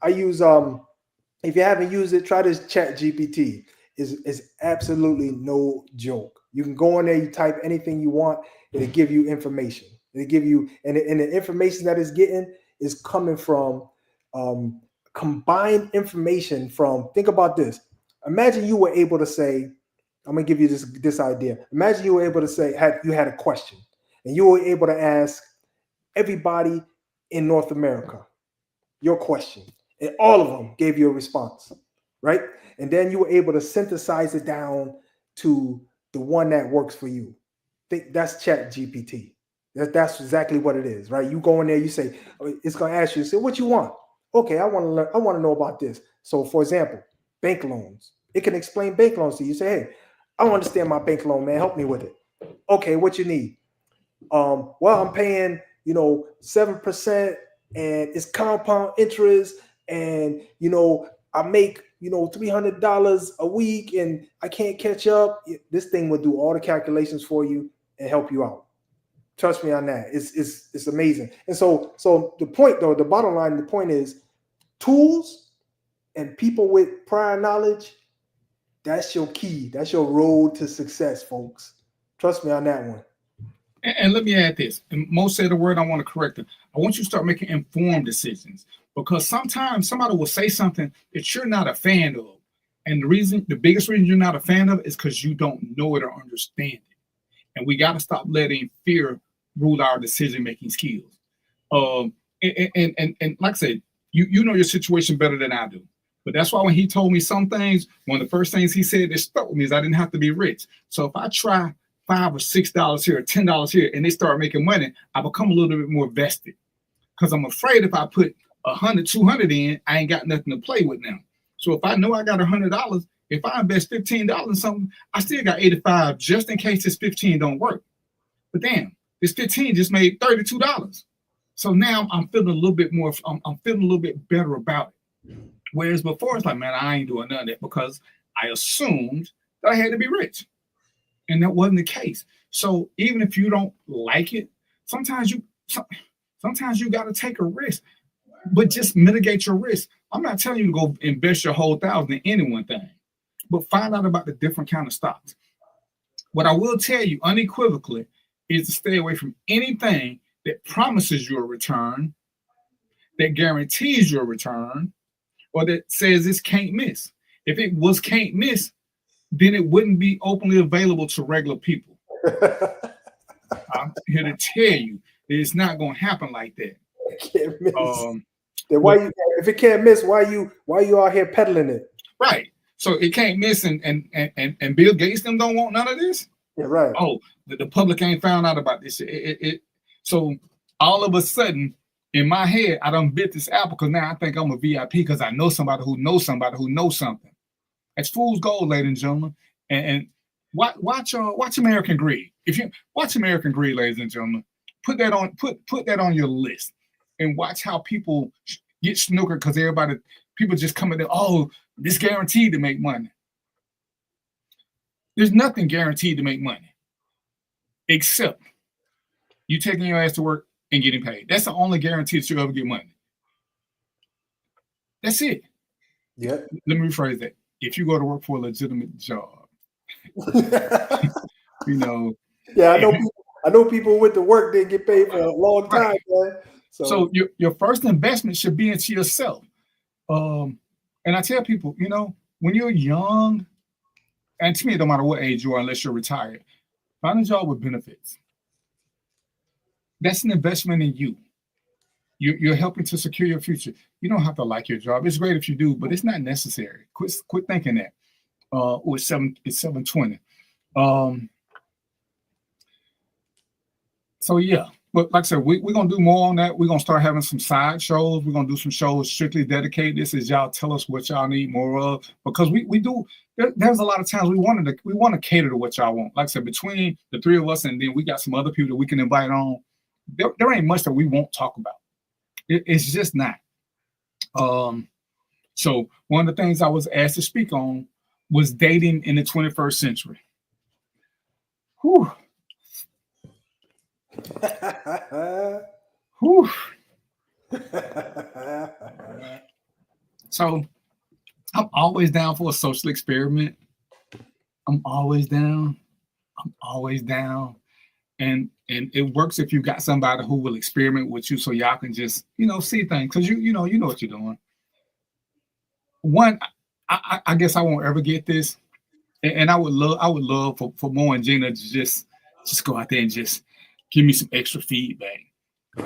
I use if you haven't used it, try this Chat GPT. Is absolutely no joke. You can go in there, you type anything you want, it'll give you information. It'll give you, and the information that it's getting is coming from combined information from, think about this. Imagine you were able to say, I'm gonna give you this idea. Imagine you were able to say, you had a question, and you were able to ask everybody in North America your question, and all of them gave you a response, right? And then you were able to synthesize it down to the one that works for you. That's Chat GPT. That's exactly what it is, right? You go in there, you say, it's gonna ask you, say, what you want? Okay, I want to learn, I want to know about this. So for example, bank loans. It can explain bank loans to you. Say, hey, I don't understand my bank loan, man. Help me with it. Okay, what you need? Well, I'm paying, 7%, and it's compound interest, and I make $300 a week, and I can't catch up. This thing will do all the calculations for you and help you out. Trust me on that. It's amazing. And so the point, though, the bottom line, the point is, tools and people with prior knowledge, that's your key. That's your road to success, folks. Trust me on that one. And let me add this. And most say the word, I want to correct it. I want you to start making informed decisions, because sometimes somebody will say something that you're not a fan of. And the biggest reason you're not a fan of it is because you don't know it or understand it. And we got to stop letting fear rule our decision-making skills. And like I said, you know your situation better than I do. But that's why when he told me some things, one of the first things he said that stuck with me is I didn't have to be rich. So if I try $5 or $6 here or $10 here and they start making money, I become a little bit more vested, because I'm afraid if I put 100, 200 in, I ain't got nothing to play with now. So if I know I got $100, if I invest $15 in something, I still got 85 just in case this 15 don't work. But damn, this 15 just made $32. So now I'm feeling a little bit more, I'm feeling a little bit better about it. Whereas before, it's like, man, I ain't doing none of that, because I assumed that I had to be rich. And that wasn't the case. So even if you don't like it, sometimes you got to take a risk, but just mitigate your risk. I'm not telling you to go invest your whole $1,000 in any one thing, but find out about the different kind of stocks. What I will tell you unequivocally is to stay away from anything that promises you a return, that guarantees you a return, or that says this can't miss. If it was can't miss, then it wouldn't be openly available to regular people. I'm here to tell you that it's not going to happen like that. It can't miss. Then if it can't miss, why you out here peddling it? Right. So it can't miss, and Bill Gates them don't want none of this. Yeah, right. Oh, the public ain't found out about this. So all of a sudden, in my head, I done bit this apple, because now I think I'm a VIP because I know somebody who knows something. It's fool's gold, ladies and gentlemen. And watch American Greed. If you watch American Greed, ladies and gentlemen, put that on your list, and watch how people get snookered because people just come in there, oh, this guaranteed to make money. There's nothing guaranteed to make money except you taking your ass to work and getting paid. That's the only guarantee that you'll ever get money. That's it. Yeah. Let me rephrase that. If you go to work for a legitimate job, Yeah, I know people with the work didn't get paid for a long time, man. So your first investment should be into yourself. And I tell people, when you're young, and to me, it don't matter what age you are, unless you're retired, find a job with benefits. That's an investment in you. You're helping to secure your future. You don't have to like your job. It's great if you do, but it's not necessary. Quit thinking that. It's 7:20. So yeah, but like I said, we're gonna do more on that. We're gonna start having some side shows. We're gonna do some shows strictly dedicated. This is y'all tell us what y'all need more of, because we do. There's a lot of times we want to cater to what y'all want. Like I said, between the three of us, and then we got some other people that we can invite on. There ain't much that we won't talk about. It's just not. So one of the things I was asked to speak on was dating in the 21st century. Whew. Whew. So I'm always down for a social experiment. I'm always down. And it works if you got somebody who will experiment with you so y'all can just, see things. Because you know what you're doing. One, I guess I won't ever get this. And I would love for Mo and Gina to just go out there and just give me some extra feedback.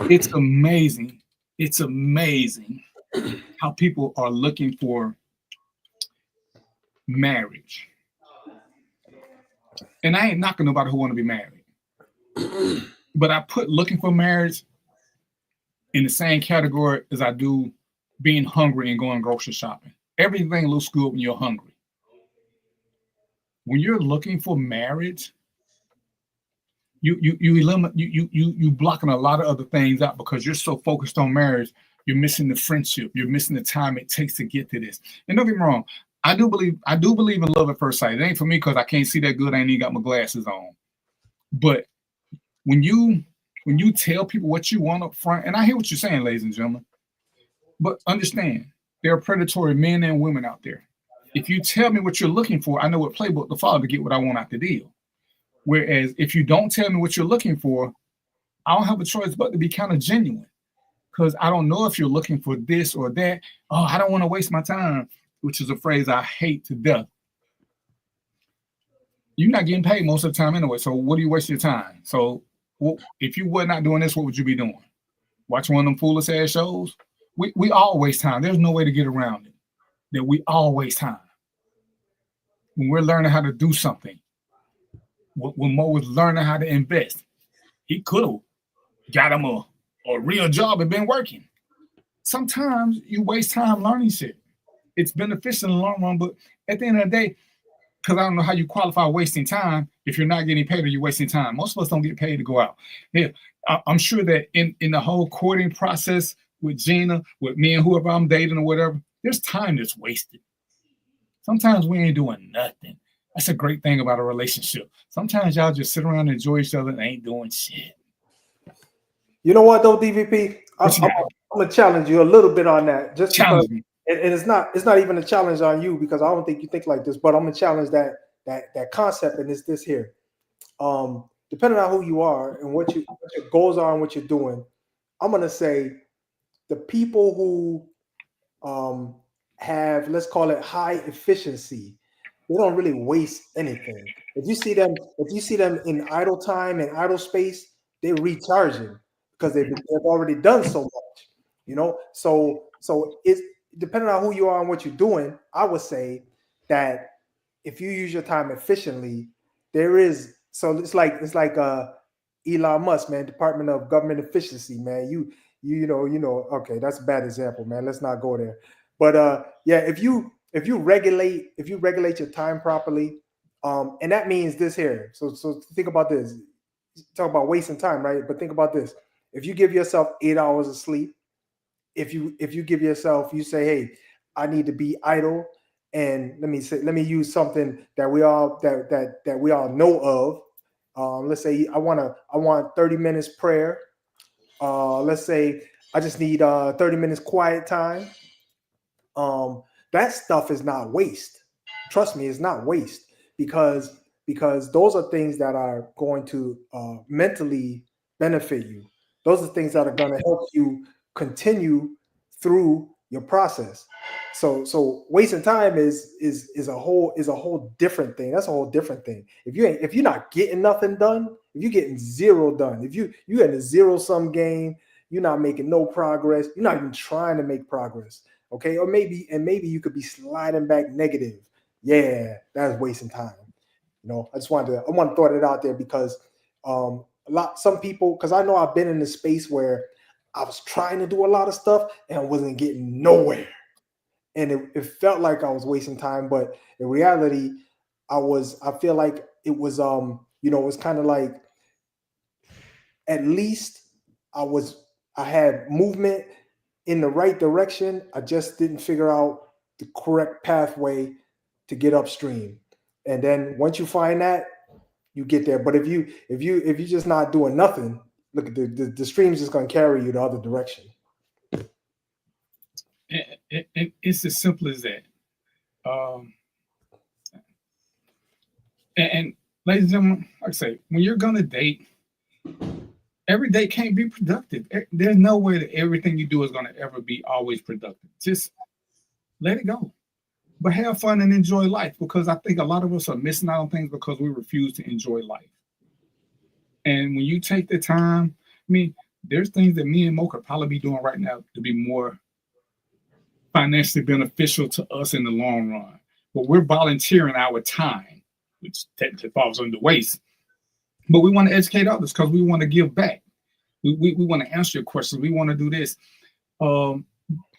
It's amazing. It's amazing how people are looking for marriage. And I ain't knocking nobody who want to be married. But I put looking for marriage in the same category as I do being hungry and going grocery shopping. Everything looks good when you're hungry. When you're looking for marriage, you blocking a lot of other things out because you're so focused on marriage. You're missing the friendship. You're missing the time it takes to get to this. And don't get me wrong, I do believe in love at first sight. It ain't for me because I can't see that good. I ain't even got my glasses on. But when you tell people what you want up front, and I hear what you're saying, ladies and gentlemen, but understand there are predatory men and women out there. If you tell me what you're looking for, I know what playbook to follow to get what I want out the deal. Whereas if you don't tell me what you're looking for, I don't have a choice but to be kind of genuine because I don't know if you're looking for this or that. Oh, I don't want to waste my time, which is a phrase I hate to death. You're not getting paid most of the time anyway, so what do you waste your time? So if you were not doing this, what would you be doing? Watching one of them foolish ass shows? We all waste time. There's no way to get around it. That we all waste time. When we're learning how to do something, when Mo was learning how to invest, he could have got him a real job and been working. Sometimes you waste time learning shit. It's beneficial in the long run, but at the end of the day, because I don't know how you qualify wasting time if you're not getting paid or you're wasting time. Most of us don't get paid to go out. Yeah, I'm sure that in the whole courting process with Gina, with me and whoever I'm dating or whatever, there's time that's wasted. Sometimes we ain't doing nothing. That's a great thing about a relationship. Sometimes y'all just sit around and enjoy each other and ain't doing shit. You know what though, DVP? I'm gonna challenge you a little bit on that. Just challenge me. And it's not even a challenge on you because I don't think you think like this, but I'm gonna challenge that concept, and it's this here. Depending on who you are and what your goals are and what you're doing, I'm gonna say the people who have, let's call it high efficiency, they don't really waste anything. If you see them in idle time and idle space, they're recharging because they've already done so much, So it's depending on who you are and what you're doing. I would say that if you use your time efficiently, it's like Elon Musk, man, Department of Government Efficiency, man. You know. Okay, that's a bad example, man. Let's not go there. But if you regulate your time properly, and that means this here. So think about this. Talk about wasting time, right? But think about this. If you give yourself 8 hours of sleep, if you give yourself, you say, hey, I need to be idle, and let me use something that we all know of. Let's say I want 30 minutes prayer. Let's say I just need 30 minutes quiet time. That stuff is not waste. Trust me, it's not waste because those are things that are going to mentally benefit you. Those are things that are going to help you continue through your process. So wasting time is a whole different thing. That's a whole different thing. If you're not getting nothing done, if you're getting zero done, if you're in a zero-sum game, you're not making no progress. You're not even trying to make progress. Okay, or maybe you could be sliding back negative. Yeah, that's wasting time. I want to throw that out there because some people, because I know I've been in a space where I was trying to do a lot of stuff and I wasn't getting nowhere, and it felt like I was wasting time. But in reality, I feel like it was it was kind of like at least I had movement in the right direction. I just didn't figure out the correct pathway to get upstream. And then once you find that, you get there. But if you're just not doing nothing, look at the stream's just gonna carry you the other direction. It's as simple as that. And ladies and gentlemen, like I say, when you're gonna date, every date can't be productive. There's no way that everything you do is gonna ever be always productive. Just let it go. But have fun and enjoy life, because I think a lot of us are missing out on things because we refuse to enjoy life. And when you take the time, I mean, there's things that me and Mo could probably be doing right now to be more financially beneficial to us in the long run. But we're volunteering our time, which technically falls under waste. But we want to educate others because we want to give back. We want to answer your questions. We want to do this.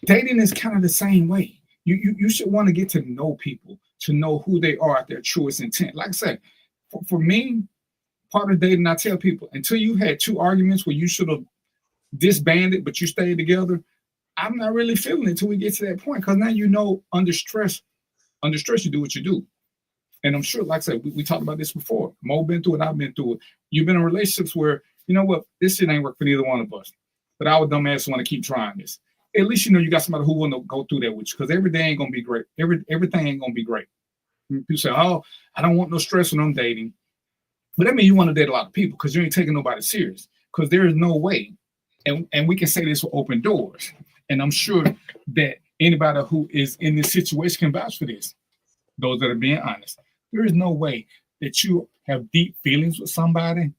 Dating is kind of the same way. You should want to get to know people, to know who they are at their truest intent. Like I said, for me, part of dating, I tell people, until you had 2 arguments where you should have disbanded, but you stayed together, I'm not really feeling it until we get to that point. Because now you know, under stress, you do what you do. And I'm sure, like I said, we talked about this before. Mo been through it, I've been through it. You've been in relationships where, you know what, this shit ain't work for neither one of us. But our dumb ass want to keep trying this. At least you know you got somebody who want to go through that with you, because every day ain't gonna be great. Everything ain't gonna be great. People say, "Oh, I don't want no stress when I'm dating," but that means you want to date a lot of people because you ain't taking nobody serious. Because there is no way, and we can say this with open doors. And I'm sure that anybody who is in this situation can vouch for this. Those that are being honest, there is no way that you have deep feelings with somebody and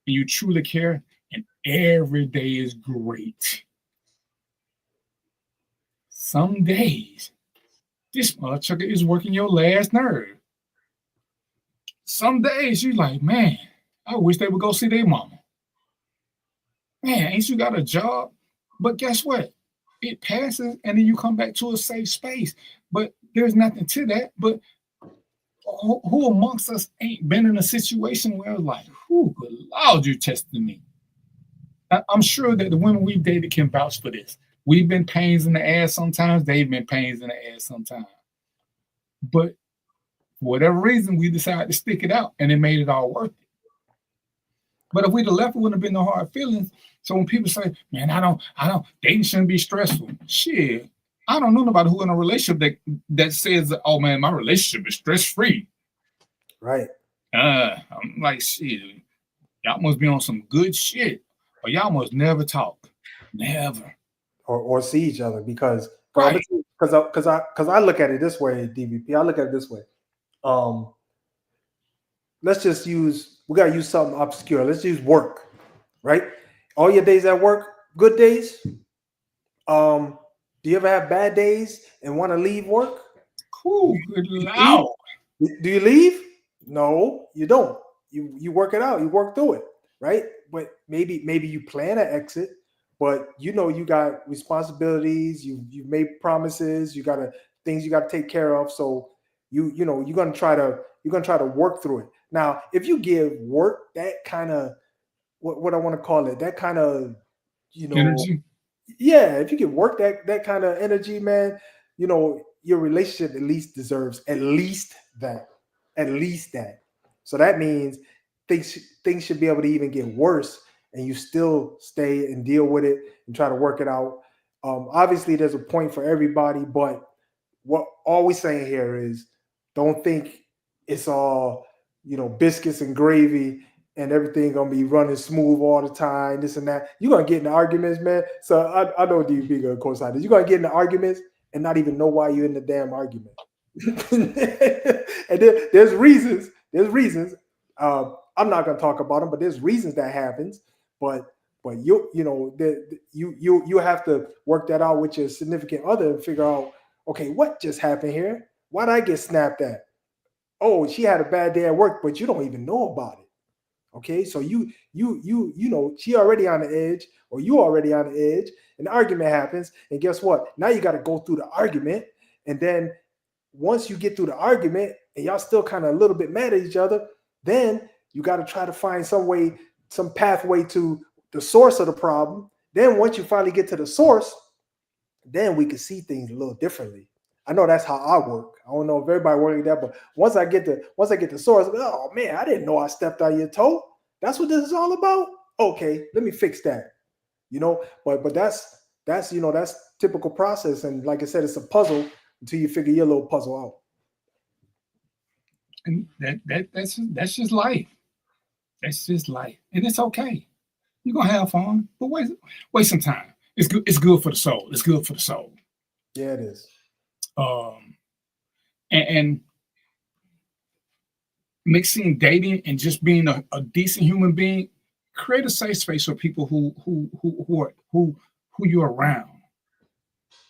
you truly care, and every day is great. Some days, this motherfucker is working your last nerve. Some days you like, man, I wish they would go see their mama. Man, ain't you got a job? But guess what? It passes and then you come back to a safe space. But there's nothing to that. But who amongst us ain't been in a situation where it's like, who good Lord, you testing me? I'm sure that the women we've dated can vouch for this. We've been pains in the ass sometimes. They've been pains in the ass sometimes. But for whatever reason, we decided to stick it out, and it made it all worth it. But if we'd have left, it wouldn't have been no hard feelings. So when people say, man, I don't, dating shouldn't be stressful. Shit, I don't know nobody who in a relationship that says, oh man, my relationship is stress-free. Right. I'm like, shit, y'all must be on some good shit, or y'all must never talk. Never. Or see each other, because Right. I look at it this way, DVP. I look at it this way. Let's just we gotta use something obscure. Let's use work, right? All your days at work, good days. Do you ever have bad days and want to leave work? Cool, good Lord. Do you leave? No, you don't. You work it out. You work through it, right? But maybe you plan an exit. But you know you got responsibilities, you made promises, you got things you got to take care of. So you're gonna try to work through it. Now, if you give work that kind of what I want to call it, that kind of Energy. Yeah, if you give work that kind of energy, man, your relationship at least deserves at least that. So that means things should be able to even get worse, and you still stay and deal with it and try to work it out. Obviously, there's a point for everybody, but what all we're saying here is don't think it's all, biscuits and gravy and everything gonna be running smooth all the time, this and that. You're gonna get into arguments, man. So I know DB gonna co-sign this. You're gonna get into arguments and not even know why you're in the damn argument. And there's reasons. I'm not gonna talk about them, but there's reasons that happens. But you have to work that out with your significant other and figure out, okay, what just happened here? Why'd I get snapped at? Oh, she had a bad day at work, but you don't even know about it. Okay, so you she already on the edge, or you already on the edge, and the argument happens, and guess what? Now you got to go through the argument, and then once you get through the argument, and y'all still kind of a little bit mad at each other, then you got to try to find some pathway to the source of the problem. Then once you finally get to the source, then we can see things a little differently. I know that's how I work. I don't know if everybody works like that, but once I get the source, oh man, I didn't know I stepped on your toe. That's what this is all about. Okay, let me fix that. You know, but that's that's typical process. And like I said, it's a puzzle until you figure your little puzzle out. And that's just life. That's just life, and it's okay. You're gonna have fun, but wait some time. It's good. It's good for the soul. It's good for the soul. Yeah, it is. And mixing dating and just being a decent human being, create a safe space for people who you're around.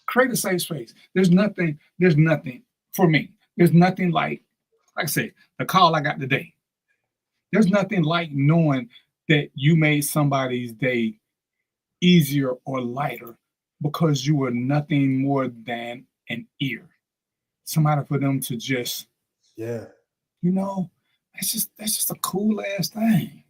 Create a safe space. There's nothing for me. There's nothing like I said, the call I got today. There's nothing like knowing that you made somebody's day easier or lighter because you were nothing more than an ear. Somebody for them to just, you know, that's just a cool ass thing.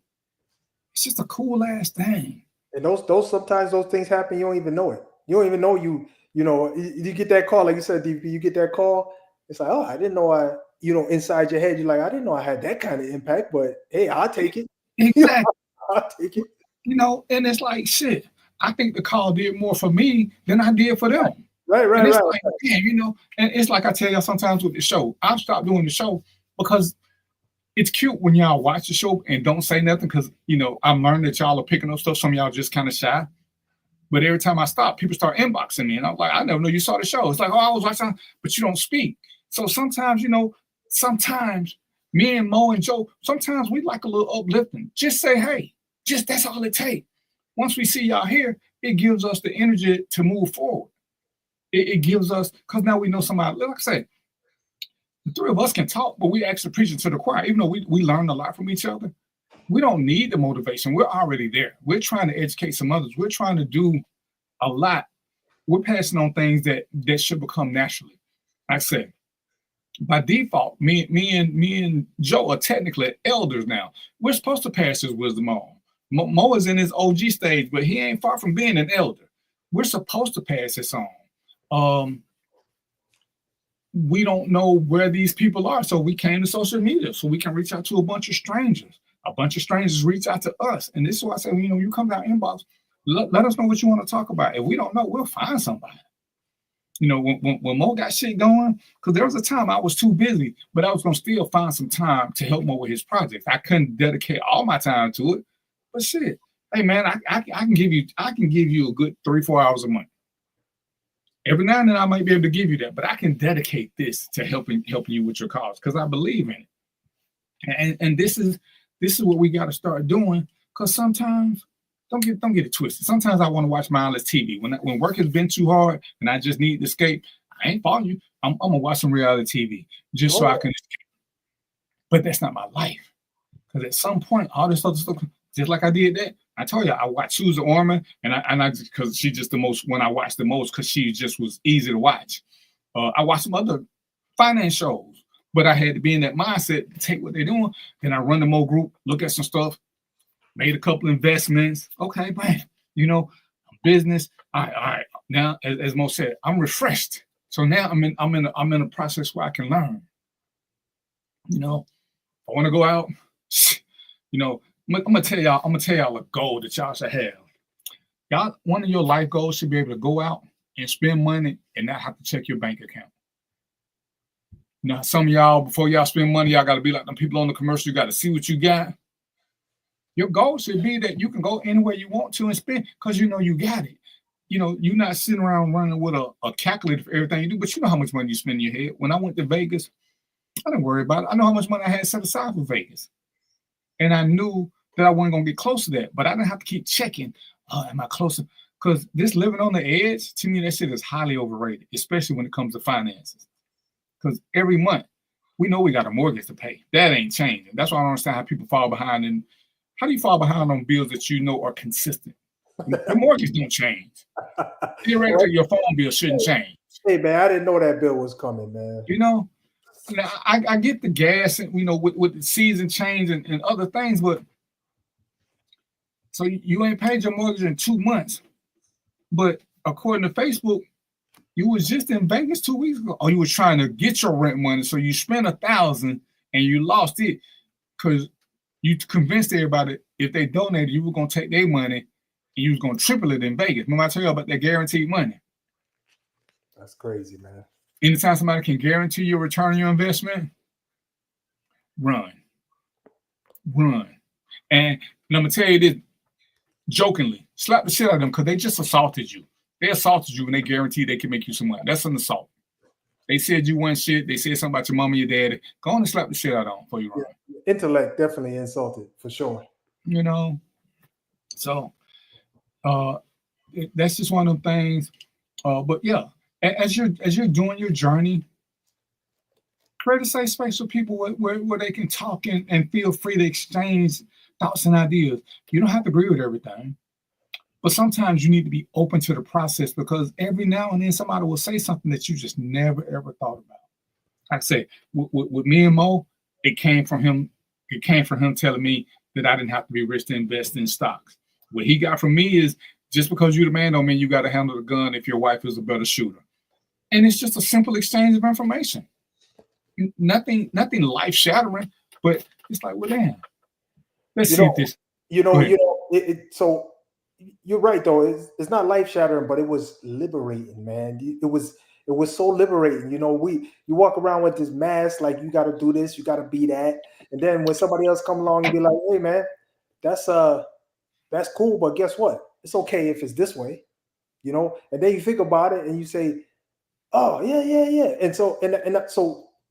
It's just a cool ass thing. And those sometimes those things happen, you don't even know it. You don't even know you know, you get that call, like you said, DP, you get that call. It's like, oh, I didn't know inside your head, you're like, I didn't know I had that kind of impact, but hey, I'll take it. Exactly. I'll take it. You know, and it's like, shit, I think the call did more for me than I did for them. Right. Like, yeah, you know, and it's like I tell y'all sometimes with the show, I've stopped doing the show because it's cute when y'all watch the show and don't say nothing because, you know, I'm learning that y'all are picking up stuff. Some of y'all just kind of shy. But every time I stop, people start inboxing me. And I'm like, I never know you saw the show. It's like, oh, I was watching, but you don't speak. So sometimes, you know, me and Mo and Joe, sometimes we like a little uplifting. Just say, hey, that's all it takes. Once we see y'all here, it gives us the energy to move forward. It gives us, because now we know somebody, like I said, the three of us can talk, but we actually preaching to the choir. Even though we learn a lot from each other, we don't need the motivation. We're already there. We're trying to educate some others. We're trying to do a lot. We're passing on things that should become naturally. Like I said, by default, me and Joe are technically elders now. We're supposed to pass his wisdom on. Mo is in his OG stage, but he ain't far from being an elder. We're supposed to pass this on. We don't know where these people are, so we came to social media so we can reach out to a bunch of strangers. A bunch of strangers reach out to us, and this is why I say, you know, you come down inbox, let us know what you want to talk about. If we don't know, we'll find somebody. You know, when Mo got shit going, because there was a time I was too busy, but I was gonna still find some time to help Mo with his project. I couldn't dedicate all my time to it, but shit, hey man, I can give you a good 3-4 hours a month. Every now and then I might be able to give you that, but I can dedicate this to helping you with your cause because I believe in it. And this is what we got to start doing. Because sometimes, don't get it twisted. Sometimes I want to watch mindless TV when work has been too hard and I just need to escape. I ain't following you. I'm gonna watch some reality TV just so I can escape. But that's not my life. Because at some point, all this other stuff, just like I did that. I told you I watched Susan Orman, and I because she's just the most when I watched the most because she just was easy to watch. I watched some other finance shows, but I had to be in that mindset to take what they're doing. Then I run the Mo group, look at some stuff, made a couple investments. Okay, man, you know, business. All right. Now, as Mo said, I'm refreshed. So now I'm in a process where I can learn. You know, I want to go out. You know. I'm gonna tell y'all a goal that y'all should have. Y'all, one of your life goals should be able to go out and spend money and not have to check your bank account. Now, some of y'all, before y'all spend money, y'all gotta be like them people on the commercial, you gotta see what you got. Your goal should be that you can go anywhere you want to and spend because you know you got it. You know, you're not sitting around running with a calculator for everything you do, but you know how much money you spend in your head. When I went to Vegas, I didn't worry about it. I know how much money I had set aside for Vegas. And I knew that I wasn't gonna get close to that, but I didn't have to keep checking. Am I closer? Because this living on the edge, to me, that shit is highly overrated, especially when it comes to finances. Because every month, we know we got a mortgage to pay. That ain't changing. That's why I don't understand how people fall behind. And how do you fall behind on bills that you know are consistent? The mortgage don't change. Theoretically, your phone bill shouldn't change. Hey man, I didn't know that bill was coming, man. You know, I get the gas and you know with the season change and other things, but so you ain't paid your mortgage in 2 months. But according to Facebook, you was just in Vegas 2 weeks ago, or you was trying to get your rent money, so you spent $1,000 and you lost it because you convinced everybody if they donated, you were gonna take their money and you was gonna triple it in Vegas. Remember I told you about that guaranteed money? That's crazy, man. Anytime somebody can guarantee you a return on your investment, run. And I'm gonna tell you this jokingly, slap the shit out of them because they just assaulted you. They assaulted you and they guarantee they can make you some money. That's an assault. They said you weren't shit. They said something about your mom and your daddy. Go on and slap the shit out of them before you run. Yeah. Intellect definitely insulted for sure. You know, so that's just one of them things. But yeah, as you're doing your journey, create a safe space for people where they can talk and feel free to exchange thoughts and ideas. You don't have to agree with everything, but sometimes you need to be open to the process because every now and then somebody will say something that you just never ever thought about. Like I say, with me and Mo, it came from him. It came from him telling me that I didn't have to be rich to invest in stocks. What he got from me is just because you're the man don't mean you got to handle the gun if your wife is a better shooter. And it's just a simple exchange of information. Nothing life shattering, but it's like, well, damn. Let's see this. So you're right though. It's not life shattering, but it was liberating, man. It was so liberating. You walk around with this mask, like you got to do this, you got to be that, and then when somebody else come along and be like, hey, man, that's cool, but guess what? It's okay if it's this way, and then you think about it and you say, oh yeah, and so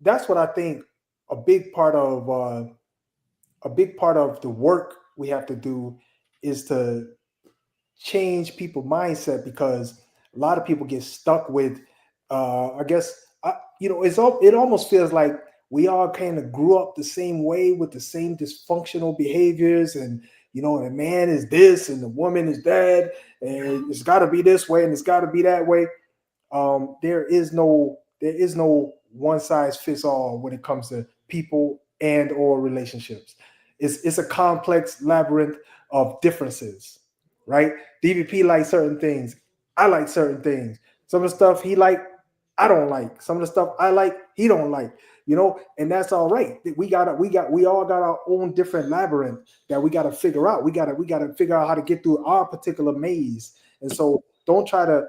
that's what I think a big part of the work we have to do is to change people's mindset, because a lot of people get stuck with it almost feels like we all kind of grew up the same way with the same dysfunctional behaviors, and the man is this and the woman is that, and it's got to be this way and it's got to be that way. There is no one size fits all when it comes to people and or relationships. It's a complex labyrinth of differences, right? DVP likes certain things. I like certain things. Some of the stuff he like, I don't like. Some of the stuff I like, he don't like. And that's all right. We all got our own different labyrinth that we got to figure out. We got to figure out how to get through our particular maze. And so don't try to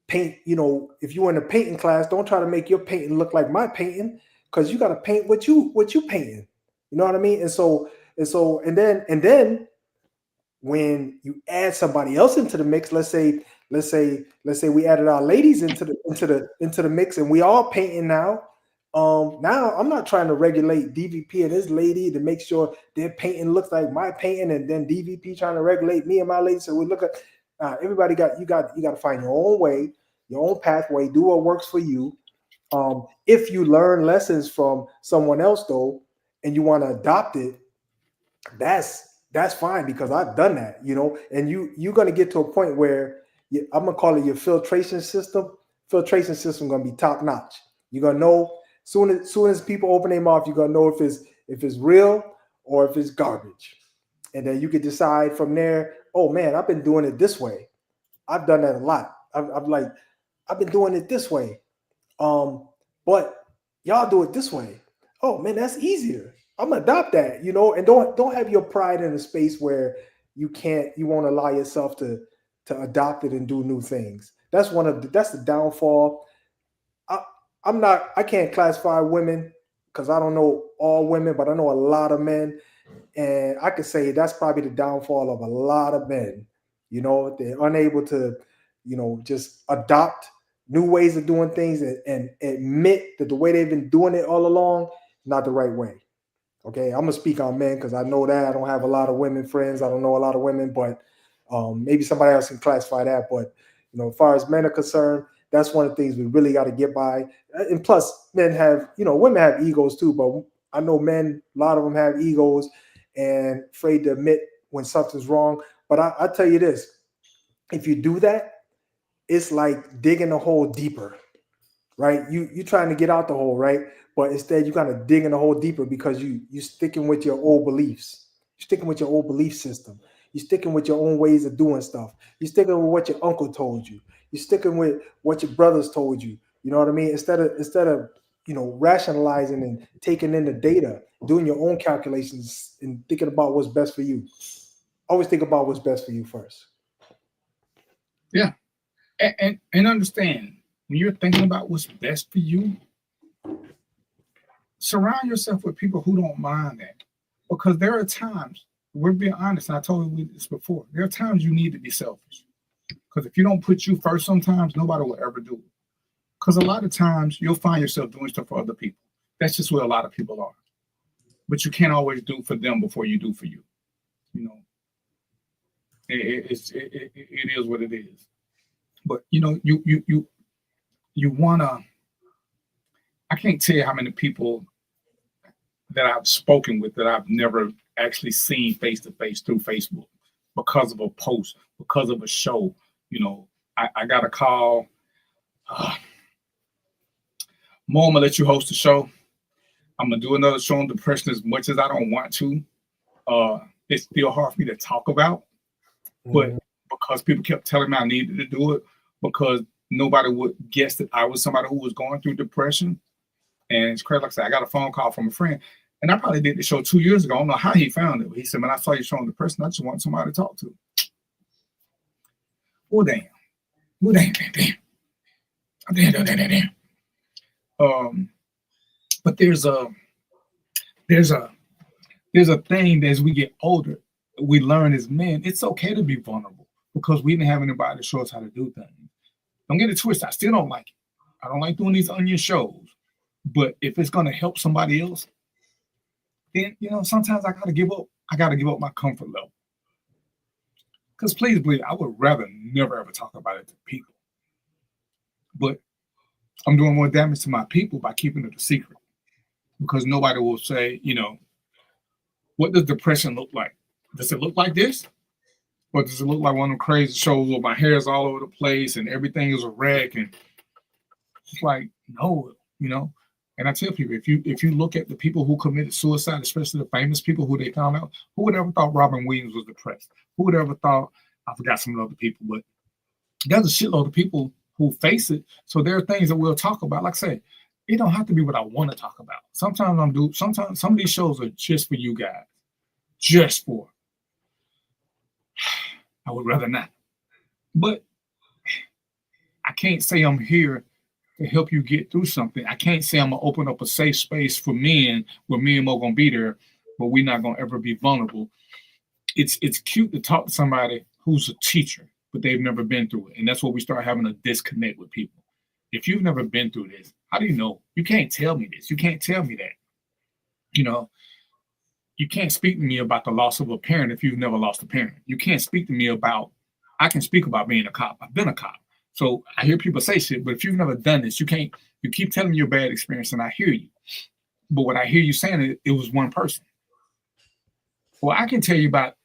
paint, if you're in a painting class, don't try to make your painting look like my painting, because you got to paint what you painting. You know what I mean? And then when you add somebody else into the mix, let's say we added our ladies into the mix and we all painting now. Now I'm not trying to regulate DVP and his lady to make sure their painting looks like my painting, and then DVP trying to regulate me and my lady. So we look at everybody you got to find your own way, your own pathway, do what works for you. If you learn lessons from someone else though, and you want to adopt it, that's fine, because I've done that, and you're going to get to a point where I'm going to call it your filtration system. Filtration system going to be top notch. You're going to know soon as people open their mouth, you're going to know if it's real or if it's garbage. And then you can decide from there, oh man, I've been doing it this way. I've done that a lot. I've been doing it this way. But y'all do it this way. Oh man, that's easier. I'm gonna adopt that, and don't have your pride in a space where you won't allow yourself to adopt it and do new things. That's the downfall. I can't classify women because I don't know all women, but I know a lot of men, and I could say that's probably the downfall of a lot of men. They're unable to, just adopt new ways of doing things and admit that the way they've been doing it all along, not the right way. Okay, I'm gonna speak on men because I know that I don't have a lot of women friends. I don't know a lot of women, but maybe somebody else can classify that. But as far as men are concerned, that's one of the things we really got to get by. And plus, men have, women have egos too, but I know men, a lot of them have egos and afraid to admit when something's wrong. But I tell you this, if you do that, it's like digging a hole deeper, right? You trying to get out the hole, right? But instead you kind of dig in a hole deeper because you're sticking with your old beliefs. You're sticking with your old belief system. You're sticking with your own ways of doing stuff. You're sticking with what your uncle told you. You're sticking with what your brothers told you. You know what I mean? Instead of rationalizing and taking in the data, doing your own calculations and thinking about what's best for you. Always think about what's best for you first. Yeah. And understand, when you're thinking about what's best for you, surround yourself with people who don't mind that. Because there are times, we're being honest, and I told you this before, there are times you need to be selfish. Because if you don't put you first sometimes, nobody will ever do it. Because a lot of times you'll find yourself doing stuff for other people. That's just where a lot of people are. But you can't always do for them before you do for you. It is what it is. But you wanna. I can't tell you how many people that I've spoken with that I've never actually seen face to face through Facebook because of a post, because of a show. I got a call. Mo, I'm gonna let you host the show. I'm gonna do another show on depression as much as I don't want to. It's still hard for me to talk about, but because people kept telling me I needed to do it, because nobody would guess that I was somebody who was going through depression. And it's crazy. Like I said, I got a phone call from a friend, and I probably did the show 2 years ago. I don't know how he found it, but he said, "Man, I saw you showing depression. I just want somebody to talk to." Oh damn! Oh damn! But there's a thing that as we get older, we learn as men, it's okay to be vulnerable because we didn't have anybody to show us how to do things. Don't get it twisted. I still don't like it. I don't like doing these onion shows. But if it's going to help somebody else, then, sometimes I got to give up. I got to give up my comfort level. Because please believe, I would rather never, ever talk about it to people. But I'm doing more damage to my people by keeping it a secret. Because nobody will say, what does depression look like? Does it look like this? Or does it look like one of them crazy shows where my hair is all over the place and everything is a wreck? And it's like, no, And I tell people, if you look at the people who committed suicide, especially the famous people who they found out, who would ever thought Robin Williams was depressed? Who would ever thought, I forgot some of the other people, but there's a shitload of people who face it. So there are things that we'll talk about. Like I say, it don't have to be what I want to talk about. Sometimes some of these shows are just for you guys. Just for. I would rather not. But I can't say I'm here to help you get through something. I can't say I'm going to open up a safe space for men where me and Mo going to be there, but we're not going to ever be vulnerable. It's cute to talk to somebody who's a teacher, but they've never been through it. And that's where we start having a disconnect with people. If you've never been through this, how do you know? You can't tell me this. You can't tell me that. You can't speak to me about the loss of a parent if you've never lost a parent. You can't speak to me about, I can speak about being a cop. I've been a cop. So I hear people say shit, but if you've never done this, you keep telling me your bad experience and I hear you. But what I hear you saying, it was one person. Well, I can tell you about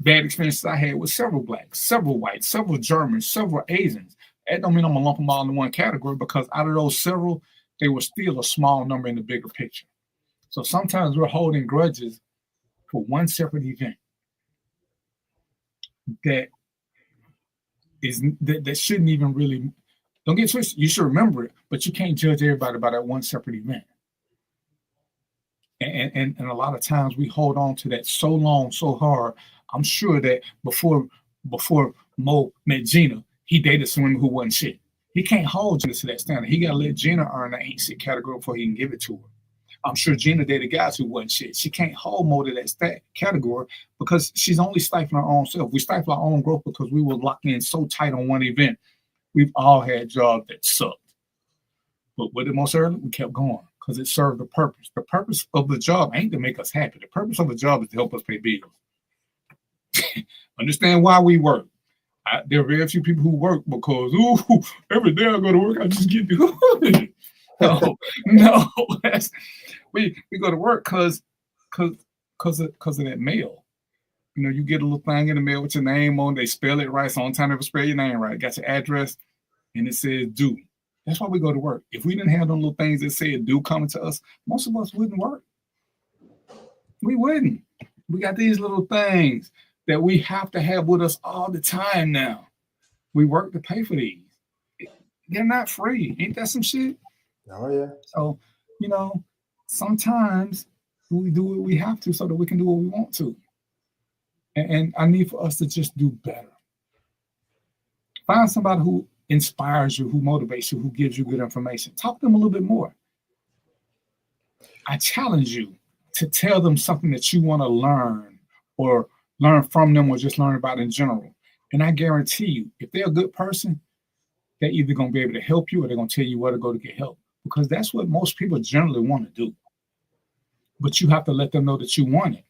bad experiences I had with several blacks, several whites, several Germans, several Asians. That don't mean I'm gonna lump them all in one category because out of those several, they were still a small number in the bigger picture. So sometimes we're holding grudges for one separate event that shouldn't even really, don't get twisted. You should remember it, but you can't judge everybody by that one separate event. And a lot of times we hold on to that so long, so hard. I'm sure that before Mo met Gina, he dated someone who wasn't shit. He can't hold Gina to that standard. He got to let Gina earn the ain't shit category before he can give it to her. I'm sure Gina dated guys who wasn't shit. She can't hold Mo to that category because she's only stifling her own self. We stifle our own growth because we were locked in so tight on one event. We've all had jobs that sucked. But what did most early? We kept going because it served a purpose. The purpose of the job ain't to make us happy. The purpose of the job is to help us pay bills. Understand why we work. There are very few people who work because, every day I go to work, I just get the No, we go to work because of that mail. You get a little thing in the mail with your name on. They spell it right. So on time, never spell your name right. Got your address, and it says due. That's why we go to work. If we didn't have those little things that said due coming to us, most of us wouldn't work. We wouldn't. We got these little things that we have to have with us all the time now. We work to pay for these. They're not free. Ain't that some shit? Oh, yeah. So you know, sometimes we do what we have to so that we can do what we want to. And I need for us to just do better. Find somebody who inspires you, who motivates you, who gives you good information. Talk to them a little bit more. I challenge you to tell them something that you want to learn or learn from them or just learn about in general. And I guarantee you, if they're a good person, they're either going to be able to help you or they're going to tell you where to go to get help, because that's what most people generally want to do. But you have to let them know that you want it.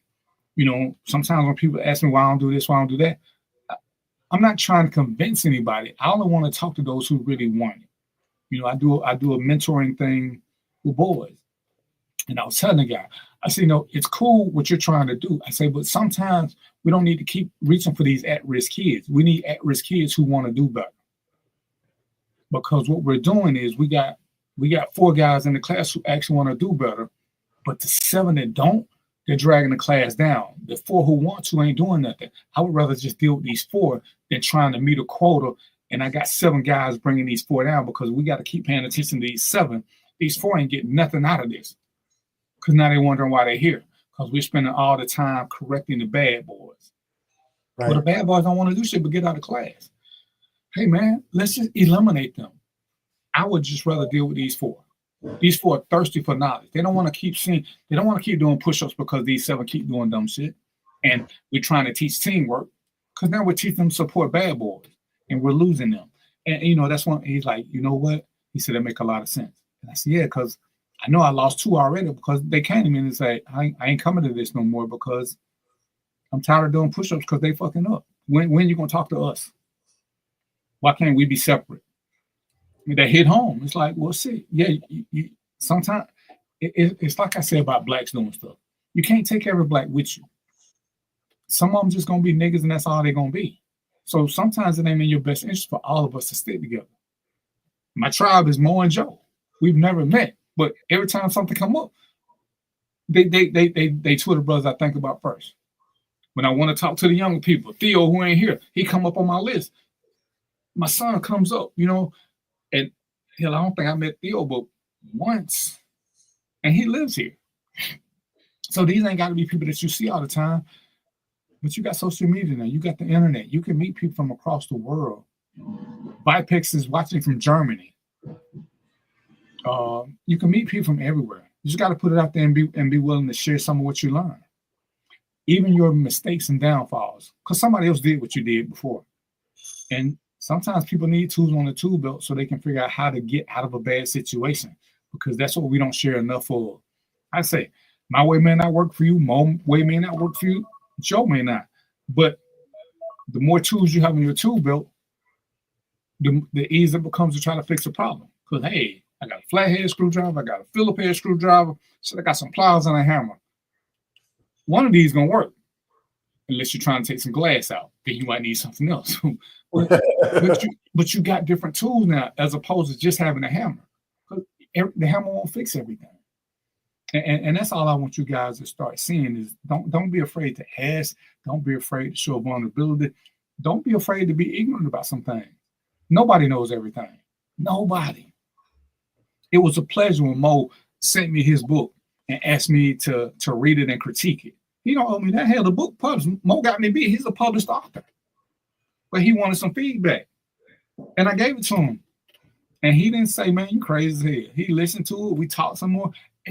You know, sometimes when people ask me why I don't do this, why I don't do that, I'm not trying to convince anybody. I only want to talk to those who really want it. You know, I do a mentoring thing with boys. And I was telling the guy, I said, you know, it's cool what you're trying to do. I say, but sometimes we don't need to keep reaching for these at-risk kids. We need at-risk kids who want to do better. Because what we're doing is we got 4 guys in the class who actually want to do better, but the 7 that don't, they're dragging the class down. The 4 who want to ain't doing nothing. I would rather just deal with these 4 than trying to meet a quota. And I got 7 guys bringing these 4 down, because we got to keep paying attention to these 7. These 4 ain't getting nothing out of this, because now they're wondering why they're here, because we're spending all the time correcting the bad boys. Right. But the bad boys don't want to do shit but get out of class. Hey, man, let's just eliminate them. I would just rather deal with these 4. These 4 are thirsty for knowledge. They don't want to keep doing push-ups because these 7 keep doing dumb shit. And we're trying to teach teamwork, because now we're teaching them to support bad boys and we're losing them. And, you know, that's when he's like, you know what? He said, that make a lot of sense. And I said, yeah, because I know I lost 2 already, because they came to me and say, I ain't coming to this no more because I'm tired of doing push-ups because they fucking up. When you going to talk to us? Why can't we be separate? I mean, that hit home. It's like, well, see, yeah, you sometimes it's like I said about blacks doing stuff. You can't take every black with you. Some of them just gonna be niggas, and that's all they're gonna be. So sometimes it ain't in your best interest for all of us to stick together. My tribe is Mo and Joe. We've never met, but every time something come up, they Twitter brothers I think about first. When I want to talk to the younger people, Theo, who ain't here, he come up on my list. My son comes up, you know. And hell, I don't think I met Theo but once, and he lives here. So these ain't got to be people that you see all the time, but you got social media now. You got the internet. You can meet people from across the world. Vipex is watching from Germany. You can meet people from everywhere. You just got to put it out there and be willing to share some of what you learn, even your mistakes and downfalls, because somebody else did what you did before. And sometimes people need tools on the tool belt so they can figure out how to get out of a bad situation, because that's what we don't share enough of. I say, my way may not work for you, Mo way may not work for you, Joe may not. But the more tools you have in your tool belt, the easier it becomes to try to fix a problem. Because, hey, I got a flathead screwdriver, I got a Phillips head screwdriver, so I got some pliers and a hammer. One of these is going to work, unless you're trying to take some glass out. Then you might need something else. but you got different tools now, as opposed to just having a hammer. The hammer won't fix everything. And that's all I want you guys to start seeing is don't be afraid to ask. Don't be afraid to show vulnerability. Don't be afraid to be ignorant about some things. Nobody knows everything. Nobody. It was a pleasure when Mo sent me his book and asked me to read it and critique it. He don't owe me that. Hell, the book published. Mo got me beat. He's a published author. But he wanted some feedback. And I gave it to him. And he didn't say, man, you crazy as hell. He listened to it. We talked some more.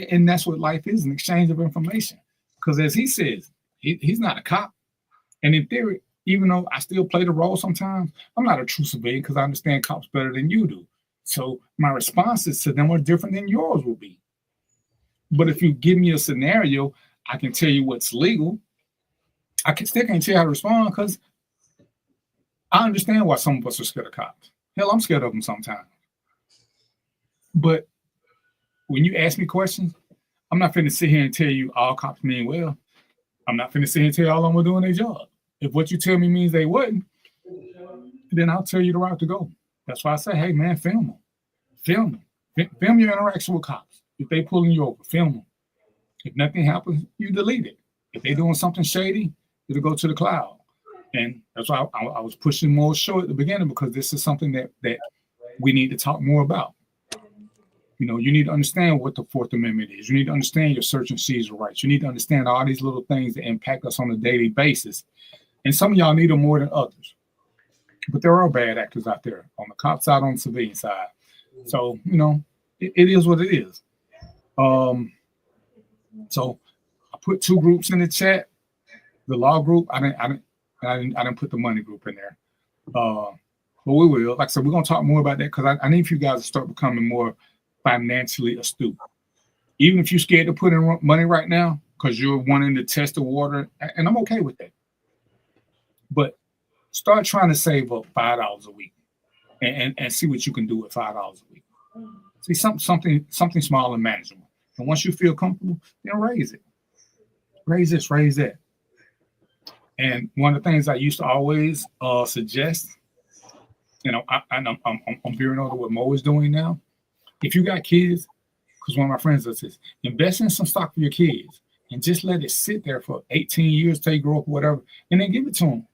And that's what life is, an exchange of information. Because as he says, he's not a cop. And in theory, even though I still play the role sometimes, I'm not a true civilian because I understand cops better than you do. So my responses to them are different than yours will be. But if you give me a scenario, I can tell you what's legal. I still can't tell you how to respond because I understand why some of us are scared of cops. Hell, I'm scared of them sometimes. But when you ask me questions, I'm not finna sit here and tell you all cops mean well. I'm not finna sit here and tell you all of them are doing their job. If what you tell me means they wouldn't, then I'll tell you the route to go. That's why I say, hey, man, film them. Film them. Film your interaction with cops. If they pulling you over, film them. If nothing happens, you delete it. If they're doing something shady, it'll go to the cloud. And that's why I was pushing more show at the beginning, because this is something that we need to talk more about. You know, you need to understand what the Fourth Amendment is. You need to understand your search and seizure rights. You need to understand all these little things that impact us on a daily basis. And some of y'all need them more than others. But there are bad actors out there on the cop side, on the civilian side. So, you know, it is what it is. So I put 2 groups in the chat. The law group, I didn't put the money group in there. But we will. Like I said, we're gonna talk more about that because I need for you guys to start becoming more financially astute. Even if you're scared to put in money right now because you're wanting to test the water, and I'm okay with that. But start trying to save up $5 a week and see what you can do with $5 a week. See something small and manageable. And once you feel comfortable, then raise it. Raise this, raise that. And one of the things I used to always suggest, you know, I'm veering over what Mo is doing now. If you got kids, because one of my friends does this, invest in some stock for your kids and just let it sit there for 18 years till you grow up or whatever, and then give it to them.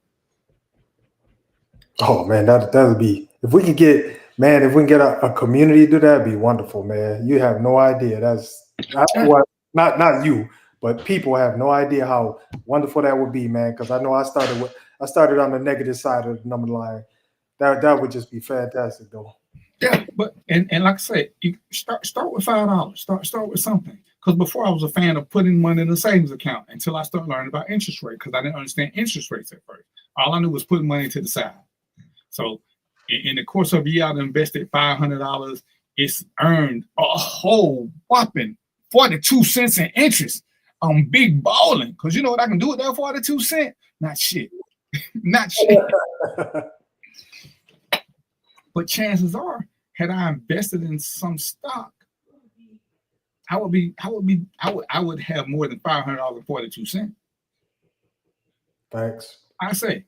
Oh man, that would be, if we can get a community to do that, it'd be wonderful, man. You have no idea. That's what, not you, but people have no idea how wonderful that would be, man. Because I know I started on the negative side of the number line. That would just be fantastic, though. Yeah, but and like I said, you start with $5. Start with something. Because before I was a fan of putting money in a savings account until I started learning about interest rate, because I didn't understand interest rates at first. All I knew was putting money to the side. So in the course of a year, I invested $500. It's earned a whole whopping 42 cents in interest on big balling. Because you know what I can do with that 42 cents? Not shit. Not shit. But chances are, had I invested in some stock, I would have more than $500 and 42 cents. Thanks. I say,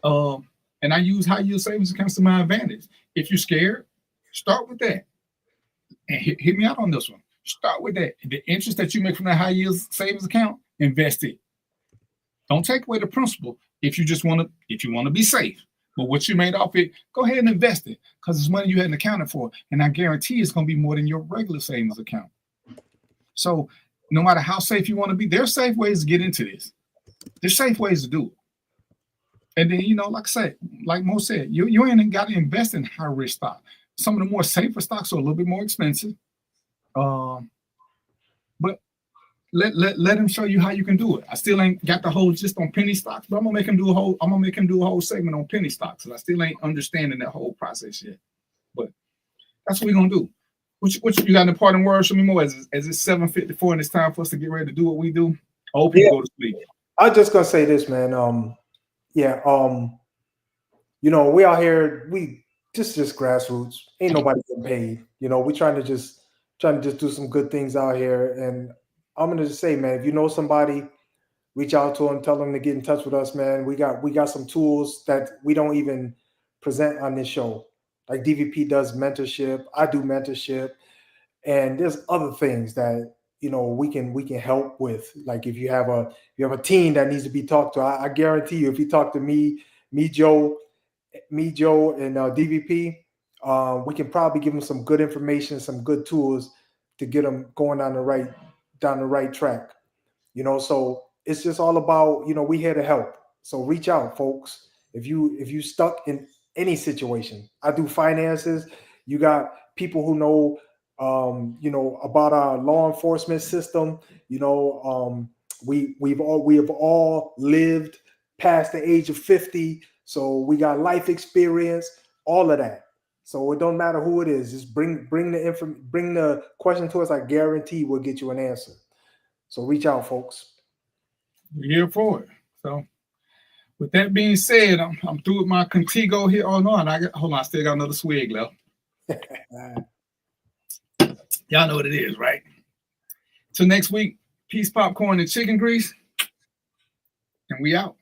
and I use high yield savings accounts to my advantage. If you're scared, start with that. And hit me out on this one. Start with that. The interest that you make from that high yield savings account, invest it. Don't take away the principal if you want to be safe. But what you made off it, go ahead and invest it because it's money you hadn't accounted for. And I guarantee it's going to be more than your regular savings account. So no matter how safe you want to be, there's safe ways to get into this. There's safe ways to do it. And then, you know, like I said, like Mo said, you ain't got to invest in high risk stock. Some of the more safer stocks are a little bit more expensive. But let him show you how you can do it. I still ain't got the whole just on penny stocks, but I'm gonna make him do a whole segment on penny stocks. And I still ain't understanding that whole process yet. But that's what we're gonna do. What you got in the parting words for me more as it's 7:54 and it's time for us to get ready to do what we do. I hope you go to sleep. I'm just gonna say this, man. You know, we out here, we just grassroots. Ain't nobody getting paid. You know, we trying to just do some good things out here. And I'm gonna just say, man, if you know somebody, reach out to them, tell them to get in touch with us, man. We got some tools that we don't even present on this show. Like DVP does mentorship, I do mentorship, and there's other things that, you know, we can help with. Like if you have a team that needs to be talked to, I guarantee you, if you talk to me, Joe, and DVP, we can probably give them some good information, some good tools to get them going down the right track. You know, so it's just all about, you know, we here to help. So reach out, folks. If you stuck in any situation, I do finances. You got people who know, you know, about our law enforcement system. You know, we have all lived past the age of 50, so we got life experience, all of that. So it don't matter who it is. Just bring the question to us. I guarantee we'll get you an answer. So reach out, folks. We're here for it. So with that being said, I'm through with my Contigo here. Oh no, hold on, I still got another swig left. Y'all know what it is, right? Till next week, peace, popcorn, and chicken grease. And we out.